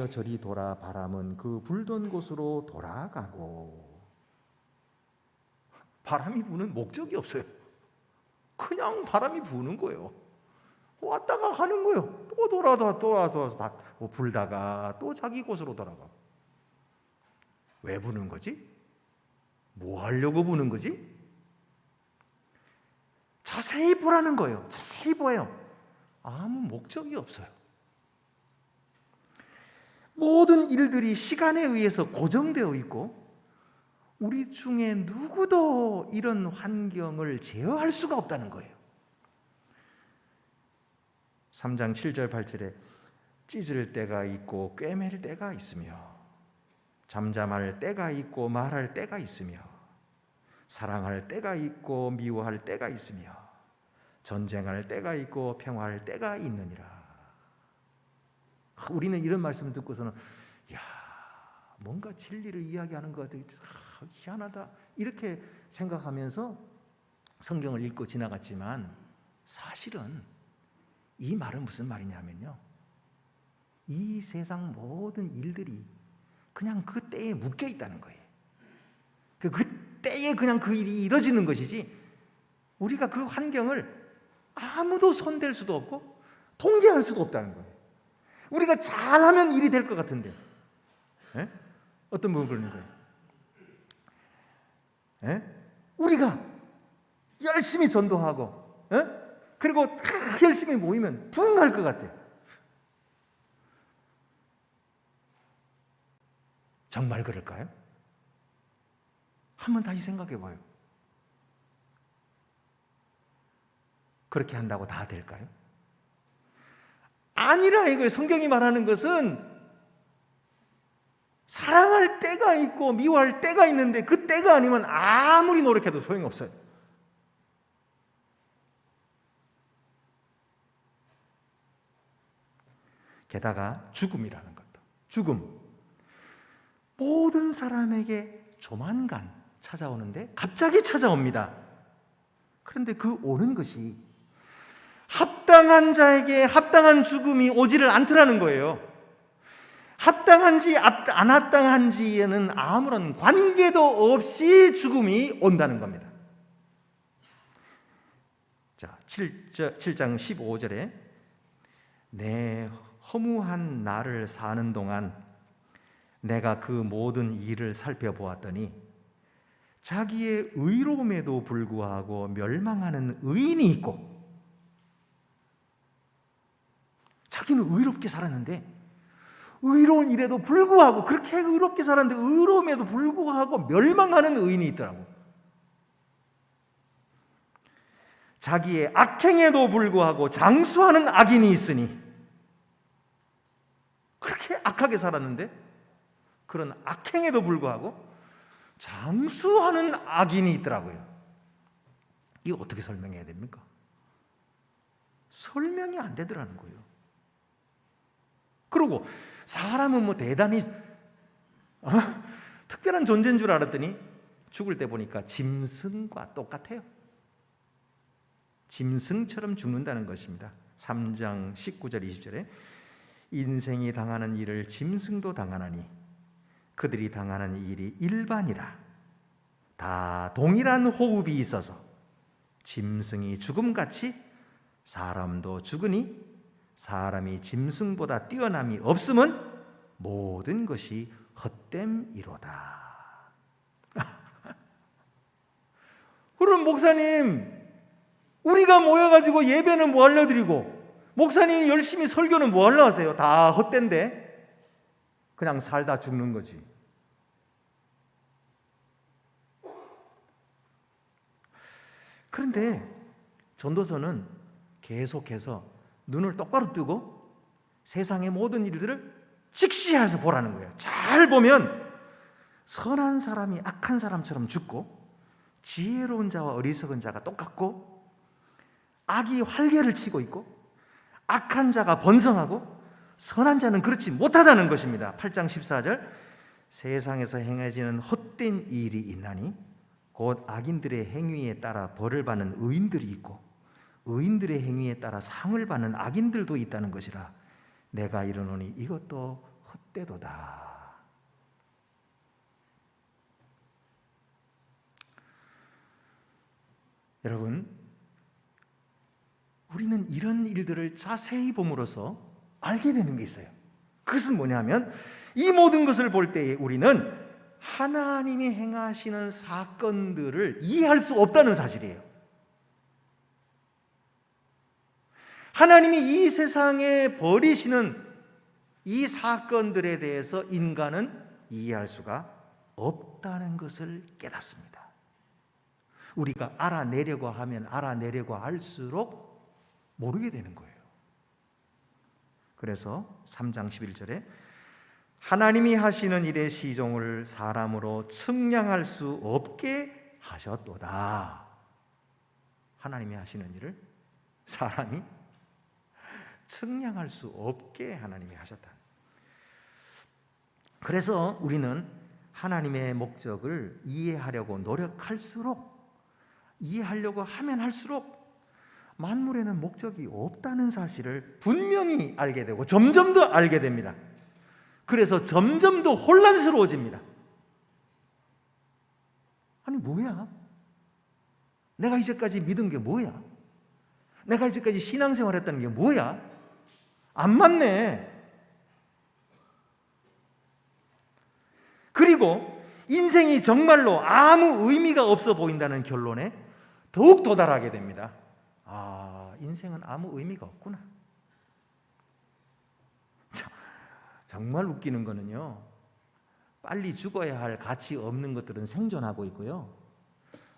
저리 돌아 바람은 그 불던 곳으로 돌아가고. 바람이 부는 목적이 없어요. 그냥 바람이 부는 거예요. 왔다가 가는 거예요. 또 돌아서 불다가 또 자기 곳으로 돌아가. 왜 부는 거지? 뭐 하려고 부는 거지? 자세히 보라는 거예요. 자세히 보아요. 아무 목적이 없어요. 모든 일들이 시간에 의해서 고정되어 있고 우리 중에 누구도 이런 환경을 제어할 수가 없다는 거예요. 3장 7절 8절에 찢을 때가 있고 꿰맬 때가 있으며 잠잠할 때가 있고 말할 때가 있으며 사랑할 때가 있고 미워할 때가 있으며 전쟁할 때가 있고 평화할 때가 있느니라. 우리는 이런 말씀을 듣고서는 뭔가 진리를 이야기하는 것 같아. 희한하다 이렇게 생각하면서 성경을 읽고 지나갔지만 사실은 이 말은 무슨 말이냐면요, 이 세상 모든 일들이 그냥 그 때에 묶여 있다는 거예요. 그 때에 그냥 그 일이 이루어지는 것이지 우리가 그 환경을 아무도 손댈 수도 없고 통제할 수도 없다는 거예요. 우리가 잘하면 일이 될 것 같은데 어떤 분은 그러는 거예요. 우리가 열심히 전도하고 그리고 다 열심히 모이면 부흥할 것 같아요. 정말 그럴까요? 한번 다시 생각해 봐요. 그렇게 한다고 다 될까요? 아니라 이거예요. 성경이 말하는 것은 사랑할 때가 있고 미워할 때가 있는데 그 때가 아니면 아무리 노력해도 소용이 없어요. 게다가 죽음이라는 것도, 죽음, 모든 사람에게 조만간 찾아오는데 갑자기 찾아옵니다. 그런데 그 오는 것이 합당한 자에게 합당한 죽음이 오지를 않더라는 거예요. 합당한지 안 합당한지에는 아무런 관계도 없이 죽음이 온다는 겁니다. 자, 7장 15절에 내 허무한 날을 사는 동안 내가 그 모든 일을 살펴보았더니 자기의 의로움에도 불구하고 멸망하는 의인이 있고, 자기는 의롭게 살았는데 의로운 일에도 불구하고, 그렇게 의롭게 살았는데 의로움에도 불구하고 멸망하는 의인이 있더라고. 자기의 악행에도 불구하고 장수하는 악인이 있으니, 그렇게 악하게 살았는데 그런 악행에도 불구하고 장수하는 악인이 있더라고요. 이거 어떻게 설명해야 됩니까? 설명이 안 되더라는 거예요. 그리고 사람은 뭐 대단히 특별한 존재인 줄 알았더니 죽을 때 보니까 짐승과 똑같아요. 짐승처럼 죽는다는 것입니다. 3장 19절 20절에 인생이 당하는 일을 짐승도 당하나니 그들이 당하는 일이 일반이라. 다 동일한 호흡이 있어서 짐승이 죽음같이 사람도 죽으니 사람이 짐승보다 뛰어남이 없음은 모든 것이 헛됨이로다. 그럼 목사님, 우리가 모여가지고 예배는 뭐 하려 드리고 목사님 열심히 설교는 뭐 하려 하세요? 다 헛된데 그냥 살다 죽는 거지. 그런데 전도서는 계속해서 눈을 똑바로 뜨고 세상의 모든 일들을 직시해서 보라는 거예요. 잘 보면 선한 사람이 악한 사람처럼 죽고 지혜로운 자와 어리석은 자가 똑같고 악이 활개를 치고 있고 악한 자가 번성하고 선한 자는 그렇지 못하다는 것입니다. 8장 14절 세상에서 행해지는 헛된 일이 있나니 곧 악인들의 행위에 따라 벌을 받는 의인들이 있고 의인들의 행위에 따라 상을 받는 악인들도 있다는 것이라. 내가 이르노니 이것도 헛되도다. 여러분, 우리는 이런 일들을 자세히 봄으로써 알게 되는 게 있어요. 그것은 뭐냐면 이 모든 것을 볼 때에 우리는 하나님이 행하시는 사건들을 이해할 수 없다는 사실이에요. 하나님이 이 세상에 벌이시는 이 사건들에 대해서 인간은 이해할 수가 없다는 것을 깨닫습니다. 우리가 알아내려고 하면 알아내려고 할수록 모르게 되는 거예요. 그래서 3장 11절에 하나님이 하시는 일의 시종을 사람으로 측량할 수 없게 하셨도다. 하나님이 하시는 일을 사람이 측량할 수 없게 하나님이 하셨다. 그래서 우리는 하나님의 목적을 이해하려고 노력할수록, 이해하려고 하면 할수록 만물에는 목적이 없다는 사실을 분명히 알게 되고 점점 더 알게 됩니다. 그래서 점점 더 혼란스러워집니다. 아니 뭐야? 내가 이제까지 믿은 게 뭐야? 내가 이제까지 신앙생활 했다는 게 뭐야? 안 맞네. 그리고 인생이 정말로 아무 의미가 없어 보인다는 결론에 더욱 도달하게 됩니다. 아, 인생은 아무 의미가 없구나. 정말 웃기는 거는요, 빨리 죽어야 할 가치 없는 것들은 생존하고 있고요,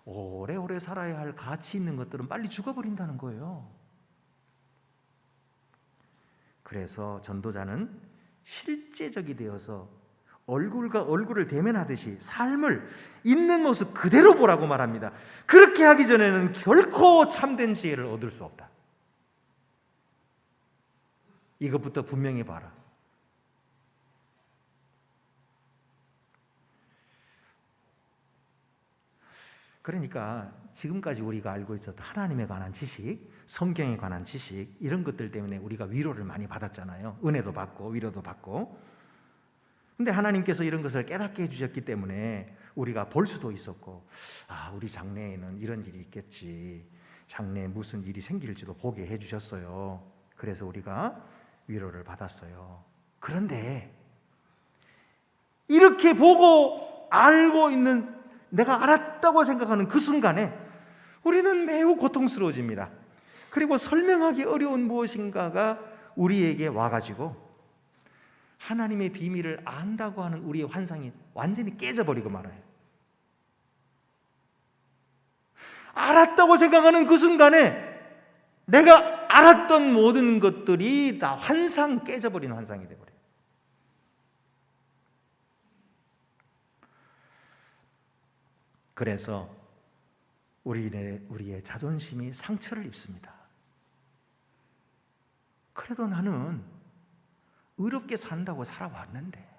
오래오래 살아야 할 가치 있는 것들은 빨리 죽어버린다는 거예요. 그래서 전도자는 실제적이 되어서 얼굴과 얼굴을 대면하듯이 삶을 있는 모습 그대로 보라고 말합니다. 그렇게 하기 전에는 결코 참된 지혜를 얻을 수 없다. 이것부터 분명히 봐라. 그러니까 지금까지 우리가 알고 있었던 하나님에 관한 지식, 성경에 관한 지식, 이런 것들 때문에 우리가 위로를 많이 받았잖아요. 은혜도 받고 위로도 받고. 근데 하나님께서 이런 것을 깨닫게 해주셨기 때문에 우리가 볼 수도 있었고, 아, 우리 장래에는 이런 일이 있겠지, 장래에 무슨 일이 생길지도 보게 해주셨어요. 그래서 우리가 위로를 받았어요. 그런데 이렇게 보고 알고 있는, 내가 알았다고 생각하는 그 순간에 우리는 매우 고통스러워집니다. 그리고 설명하기 어려운 무엇인가가 우리에게 와가지고 하나님의 비밀을 안다고 하는 우리의 환상이 완전히 깨져버리고 말아요. 알았다고 생각하는 그 순간에 내가 알았던 모든 것들이 다 환상, 깨져버린 환상이 되어버려요. 그래서 우리의 자존심이 상처를 입습니다. 그래도 나는 의롭게 산다고 살아왔는데,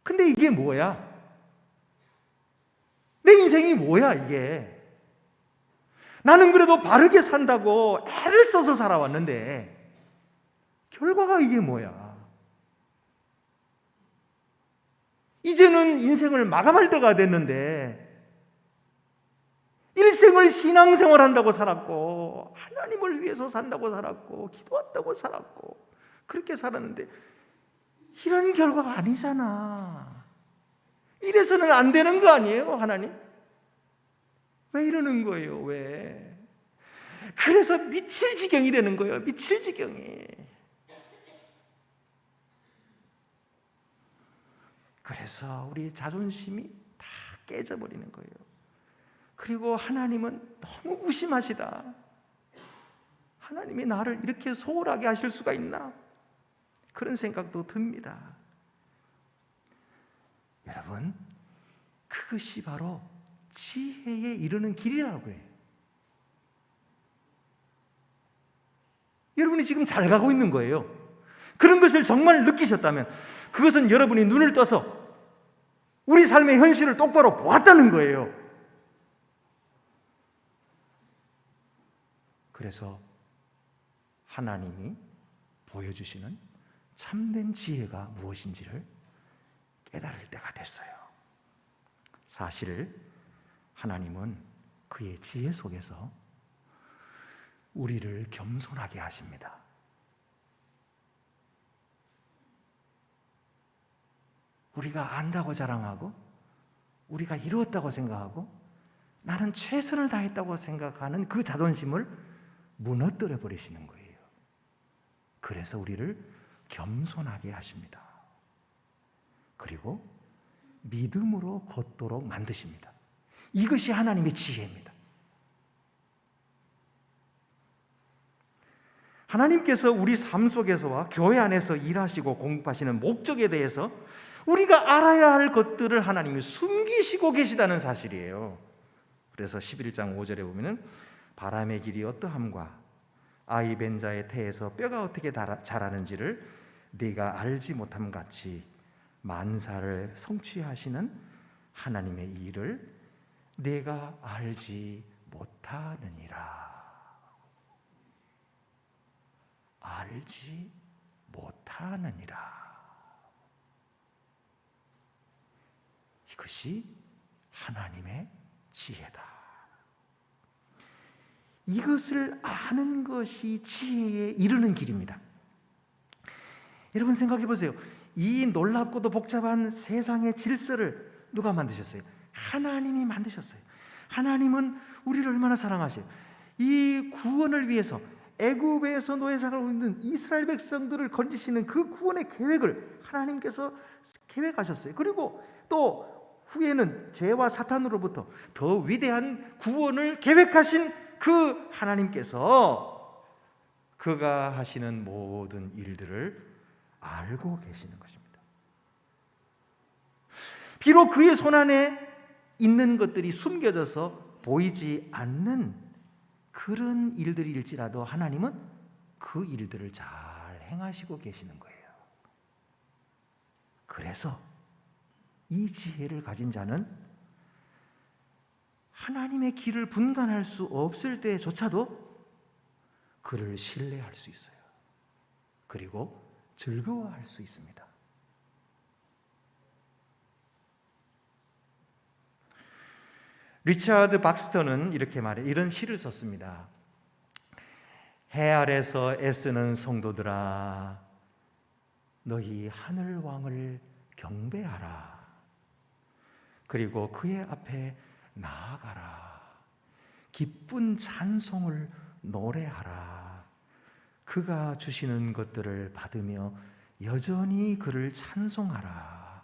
근데 이게 뭐야? 내 인생이 뭐야 이게? 나는 그래도 바르게 산다고 애를 써서 살아왔는데 결과가 이게 뭐야? 이제는 인생을 마감할 때가 됐는데 일생을 신앙생활 한다고 살았고 하나님을 위해서 산다고 살았고 기도한다고 살았고 그렇게 살았는데 이런 결과가 아니잖아. 이래서는 안 되는 거 아니에요, 하나님? 왜 이러는 거예요? 왜? 그래서 미칠 지경이 되는 거예요. 미칠 지경이. 그래서 우리 자존심이 다 깨져버리는 거예요. 그리고 하나님은 너무 무심하시다. 하나님이 나를 이렇게 소홀하게 하실 수가 있나? 그런 생각도 듭니다. 여러분, 그것이 바로 지혜에 이르는 길이라고 해요. 여러분이 지금 잘 가고 있는 거예요. 그런 것을 정말 느끼셨다면 그것은 여러분이 눈을 떠서 우리 삶의 현실을 똑바로 보았다는 거예요. 그래서 하나님이 보여주시는 참된 지혜가 무엇인지를 깨달을 때가 됐어요. 사실 하나님은 그의 지혜 속에서 우리를 겸손하게 하십니다. 우리가 안다고 자랑하고 우리가 이루었다고 생각하고 나는 최선을 다했다고 생각하는 그 자존심을 무너뜨려 버리시는 거예요. 그래서 우리를 겸손하게 하십니다. 그리고 믿음으로 걷도록 만드십니다. 이것이 하나님의 지혜입니다. 하나님께서 우리 삶 속에서와 교회 안에서 일하시고 공급하시는 목적에 대해서 우리가 알아야 할 것들을 하나님이 숨기시고 계시다는 사실이에요. 그래서 11장 5절에 보면은 바람의 길이 어떠함과 아이 벤 자의 태에서 뼈가 어떻게 자라는지를 네가 알지 못함 같이 만사를 성취하시는 하나님의 일을 내가 알지 못하느니라. 알지 못하느니라. 이것이 하나님의 지혜다. 이것을 아는 것이 지혜에 이르는 길입니다. 여러분 생각해 보세요. 이 놀랍고도 복잡한 세상의 질서를 누가 만드셨어요? 하나님이 만드셨어요. 하나님은 우리를 얼마나 사랑하셔요. 이 구원을 위해서 애굽에서 노예 생활을 있는 이스라엘 백성들을 건지시는 그 구원의 계획을 하나님께서 계획하셨어요. 그리고 또 후에는 죄와 사탄으로부터 더 위대한 구원을 계획하신 그 하나님께서 그가 하시는 모든 일들을 알고 계시는 것입니다. 비록 그의 손안에 있는 것들이 숨겨져서 보이지 않는 그런 일들일지라도 하나님은 그 일들을 잘 행하시고 계시는 거예요. 그래서 이 지혜를 가진 자는 하나님의 길을 분간할 수 없을 때조차도 그를 신뢰할 수 있어요. 그리고 즐거워할 수 있습니다. 리차드 박스터는 이렇게 말해 이런 시를 썼습니다. 해 아래서 애쓰는 성도들아, 너희 하늘 왕을 경배하라. 그리고 그의 앞에 나아가라. 기쁜 찬송을 노래하라. 그가 주시는 것들을 받으며 여전히 그를 찬송하라.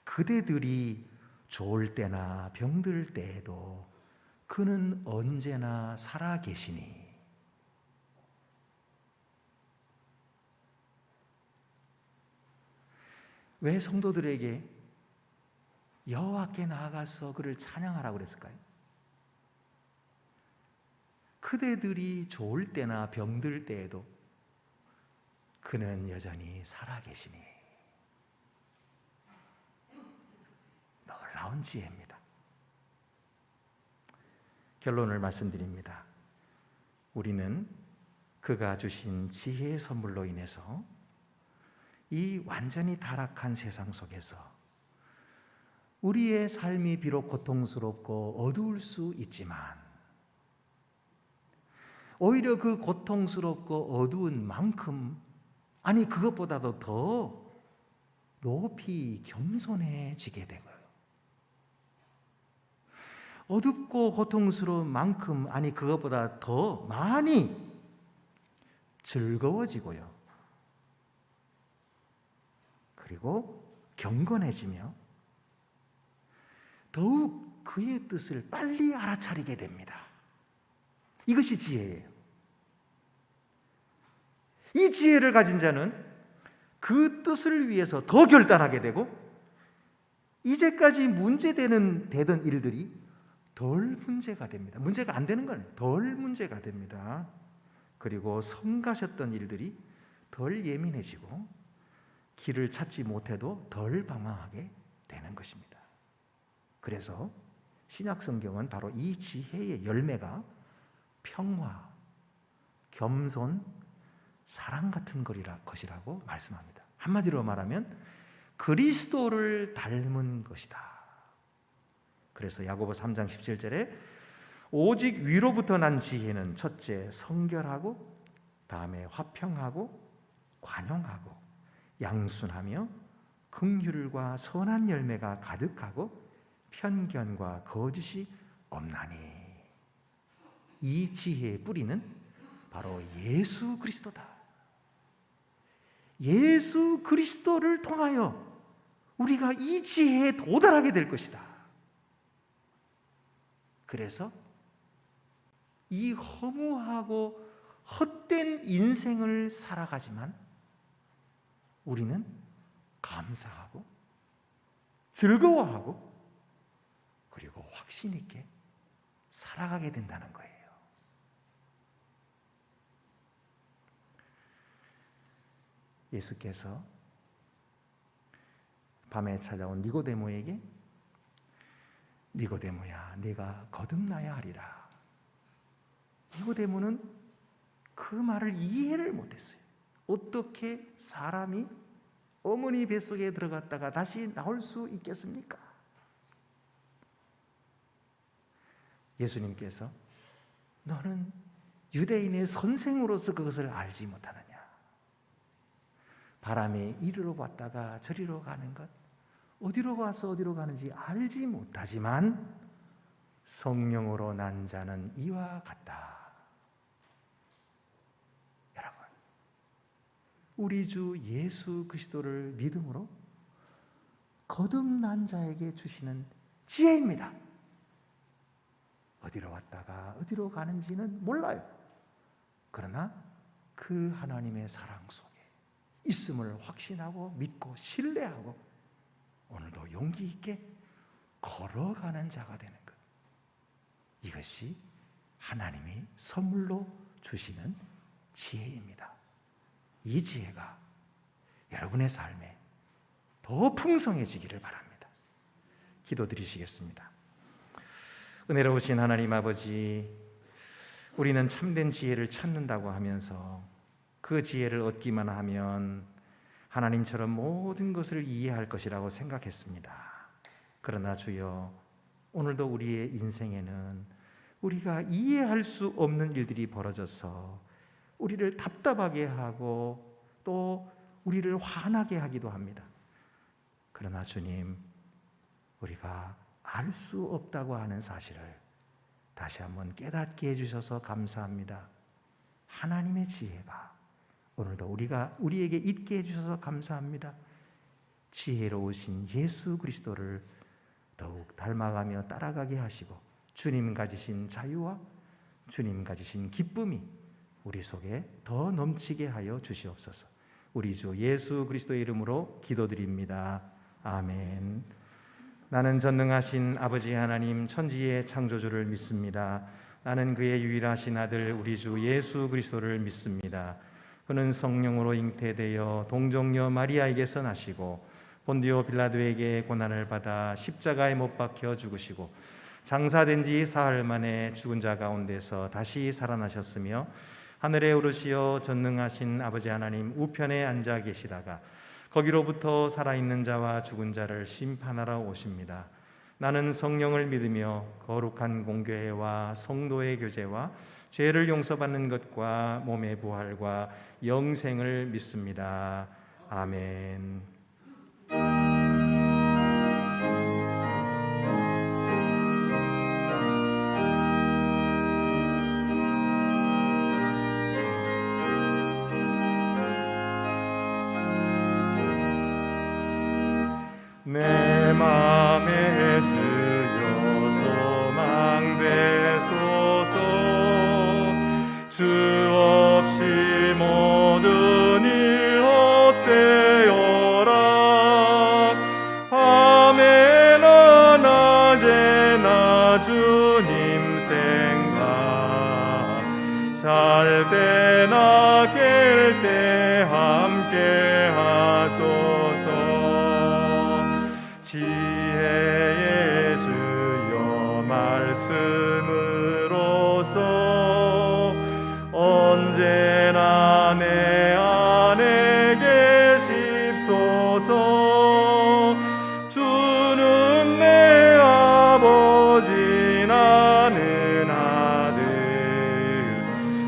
그대들이 좋을 때나 병들 때에도 그는 언제나 살아 계시니. 왜 성도들에게 여호와께 나아가서 그를 찬양하라고 그랬을까요? 그대들이 좋을 때나 병들 때에도 그는 여전히 살아계시니. 놀라운 지혜입니다. 결론을 말씀드립니다. 우리는 그가 주신 지혜의 선물로 인해서 이 완전히 타락한 세상 속에서 우리의 삶이 비록 고통스럽고 어두울 수 있지만 오히려 그 고통스럽고 어두운 만큼, 아니 그것보다도 더 높이 겸손해지게 되고요. 어둡고 고통스러운 만큼, 아니 그것보다 더 많이 즐거워지고요. 그리고 경건해지며 더욱 그의 뜻을 빨리 알아차리게 됩니다. 이것이 지혜예요. 이 지혜를 가진 자는 그 뜻을 위해서 더 결단하게 되고 이제까지 되던 일들이 덜 문제가 됩니다. 문제가 안 되는 건 덜 문제가 됩니다. 그리고 성가셨던 일들이 덜 예민해지고 길을 찾지 못해도 덜 방황하게 되는 것입니다. 그래서 신약 성경은 바로 이 지혜의 열매가 평화, 겸손, 사랑 같은 것이라고 말씀합니다. 한마디로 말하면 그리스도를 닮은 것이다. 그래서 야고보 3장 17절에 오직 위로부터 난 지혜는 첫째 성결하고, 다음에 화평하고, 관용하고, 양순하며 긍휼과 선한 열매가 가득하고 편견과 거짓이 없나니. 이 지혜의 뿌리는 바로 예수 그리스도다. 예수 그리스도를 통하여 우리가 이 지혜에 도달하게 될 것이다. 그래서 이 허무하고 헛된 인생을 살아가지만 우리는 감사하고 즐거워하고 그리고 확신 있게 살아가게 된다는 거예요. 예수께서 밤에 찾아온 니고데모에게 니고데모야, 네가 거듭나야 하리라. 니고데모는 그 말을 이해를 못했어요. 어떻게 사람이 어머니 뱃속에 들어갔다가 다시 나올 수 있겠습니까? 예수님께서 너는 유대인의 선생으로서 그것을 알지 못하느냐? 바람에 이리로 왔다가 저리로 가는 것, 어디로 가서 어디로 가는지 알지 못하지만 성령으로 난 자는 이와 같다. 여러분, 우리 주 예수 그리스도를 믿음으로 거듭난 자에게 주시는 지혜입니다. 어디로 왔다가 어디로 가는지는 몰라요. 그러나 그 하나님의 사랑 속에 있음을 확신하고 믿고 신뢰하고 오늘도 용기 있게 걸어가는 자가 되는 것, 이것이 하나님이 선물로 주시는 지혜입니다. 이 지혜가 여러분의 삶에 더 풍성해지기를 바랍니다. 기도드리시겠습니다. 은혜로우신 하나님 아버지, 우리는 참된 지혜를 찾는다고 하면서 그 지혜를 얻기만 하면 하나님처럼 모든 것을 이해할 것이라고 생각했습니다. 그러나 주여, 오늘도 우리의 인생에는 우리가 이해할 수 없는 일들이 벌어져서 우리를 답답하게 하고 또 우리를 화나게 하기도 합니다. 그러나 주님, 우리가 알 수 없다고 하는 사실을 다시 한번 깨닫게 해주셔서 감사합니다. 하나님의 지혜가 오늘도 우리에게 있게 해주셔서 감사합니다. 지혜로우신 예수 그리스도를 더욱 닮아가며 따라가게 하시고 주님 가지신 자유와 주님 가지신 기쁨이 우리 속에 더 넘치게 하여 주시옵소서. 우리 주 예수 그리스도의 이름으로 기도드립니다. 아멘. 나는 전능하신 아버지 하나님 천지의 창조주를 믿습니다. 나는 그의 유일하신 아들 우리 주 예수 그리스도를 믿습니다. 그는 성령으로 잉태되어 동정녀 마리아에게서 나시고 본디오 빌라도에게 고난을 받아 십자가에 못 박혀 죽으시고 장사된 지 사흘 만에 죽은 자 가운데서 다시 살아나셨으며 하늘에 오르시어 전능하신 아버지 하나님 우편에 앉아 계시다가 거기로부터 살아있는 자와 죽은 자를 심판하러 오십니다. 나는 성령을 믿으며 거룩한 공교회와 성도의 교제와 죄를 용서받는 것과 몸의 부활과 영생을 믿습니다. 아멘. 내 맘에 쓰여 소망되소서. 주 없이 모든 일 헛되어라. 밤에나 낮에나 주님 생각, 잘 때나 깰 때 함께 하소서. 지혜의 주여 말씀으로서 언제나 내 안에 계십소서. 주는 내 아버지 나는 아들,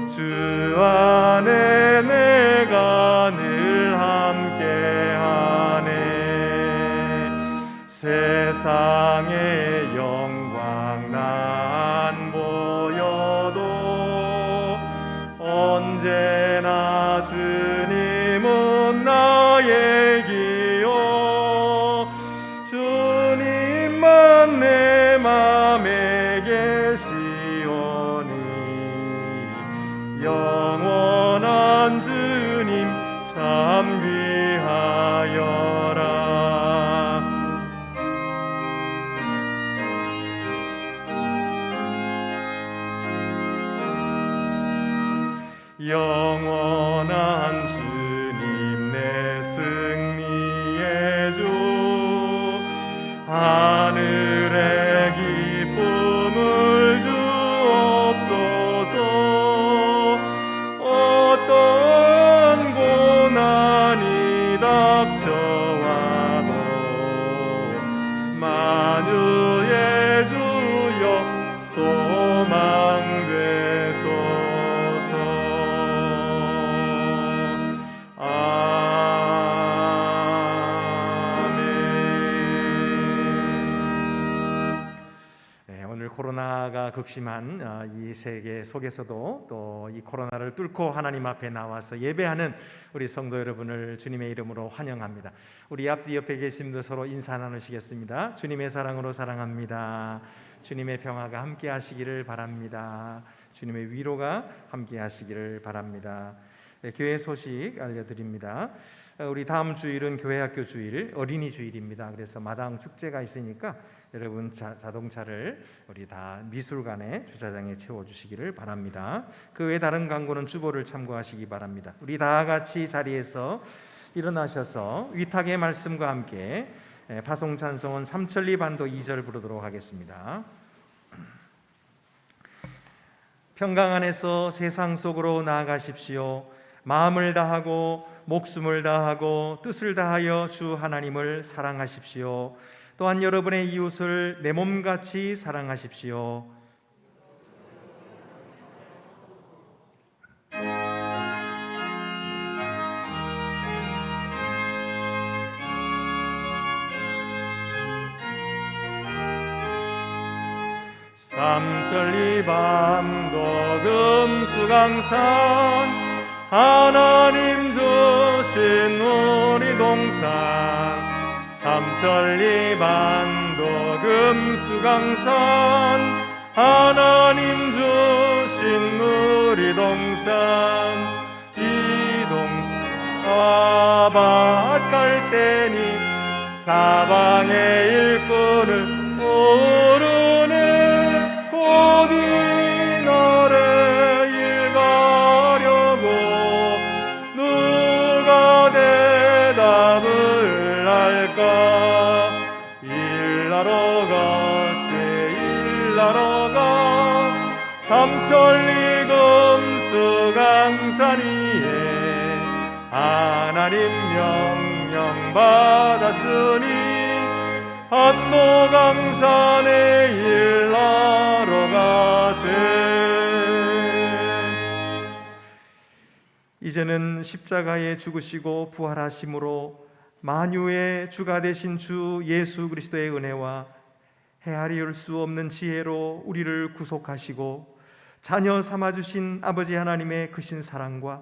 주 안에 내가 늘 함께하네. 세상의 영광 나 안 보여도 언제나 주님은 나의 기여. 주님만 내 맘에 계시오니 영원한 주님 참 귀하여라. 영원한 주님 내 승리의 주, 하늘의 기쁨을 주옵소서. 어떤 고난이 닥쳐와도 만유의 주여 소망되소서. 코로나가 극심한 이 세계 속에서도 또 이 코로나를 뚫고 하나님 앞에 나와서 예배하는 우리 성도 여러분을 주님의 이름으로 환영합니다. 우리 앞뒤 옆에 계신 분들 서로 인사 나누시겠습니다. 주님의 사랑으로 사랑합니다. 주님의 평화가 함께 하시기를 바랍니다. 주님의 위로가 함께 하시기를 바랍니다. 교회 소식 알려드립니다. 우리 다음 주일은 교회학교 주일, 어린이 주일입니다. 그래서 마당 축제가 있으니까 여러분 자동차를 우리 다 미술관에 주차장에 채워주시기를 바랍니다. 그 외 다른 광고는 주보를 참고하시기 바랍니다. 우리 다 같이 자리에서 일어나셔서 위탁의 말씀과 함께 파송 찬송은 삼천리 반도 2절 부르도록 하겠습니다. 평강 안에서 세상 속으로 나아가십시오. 마음을 다하고 목숨을 다하고 뜻을 다하여 주 하나님을 사랑하십시오. 또한 여러분의 이웃을 내 몸같이 사랑하십시오. 삼천리 반도 금수강산 하나님 주신 우리 동산. 삼천리 반도 금수강산 하나님 주신 우리 동산. 이 동산 아밭 갈 때니 사방의 일꾼을 모르네. 곧이 너를 일가려고 갈까 일하러 가세 일하러 가 삼천리 금수강산 위에 하나님 명령 받았으니 한도강산에 일하러 가세. 이제는 십자가에 죽으시고 부활하심으로 만유의 주가 되신 주 예수 그리스도의 은혜와 헤아리울 수 없는 지혜로 우리를 구속하시고 자녀 삼아주신 아버지 하나님의 크신 사랑과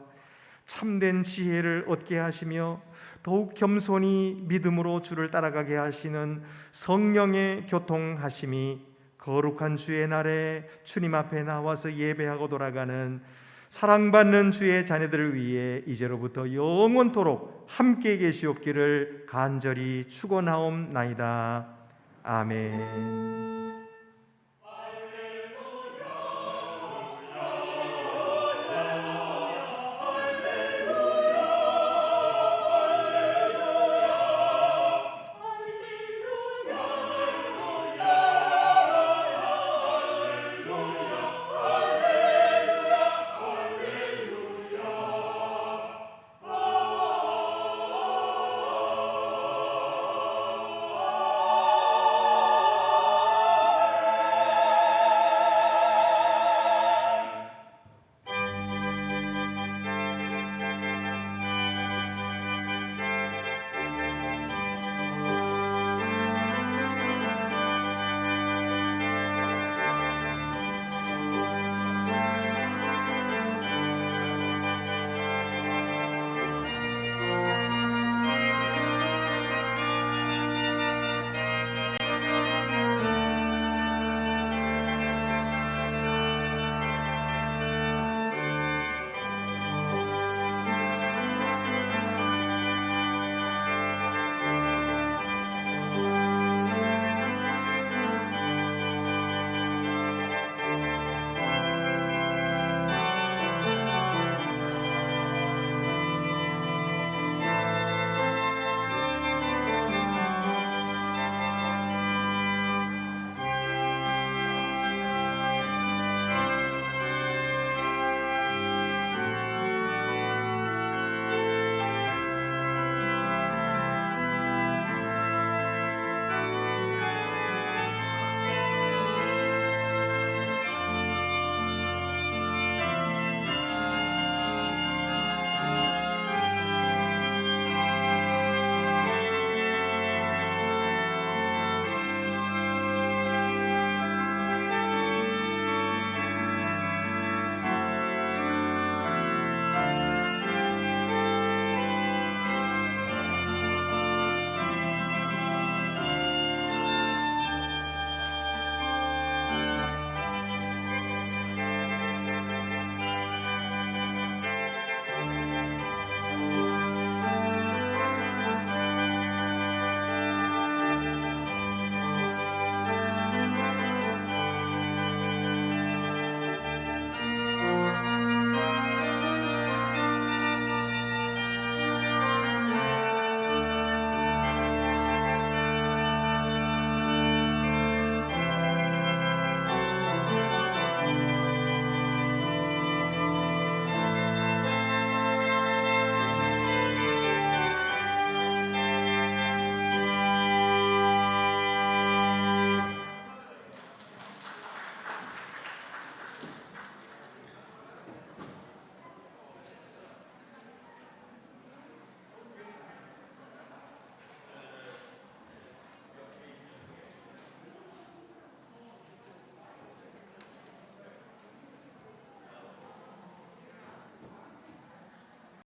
참된 지혜를 얻게 하시며 더욱 겸손히 믿음으로 주를 따라가게 하시는 성령의 교통하심이 거룩한 주의 날에 주님 앞에 나와서 예배하고 돌아가는 사랑받는 주의 자녀들을 위해 이제로부터 영원토록 함께 계시옵기를 간절히 축원하옵나이다. 아멘.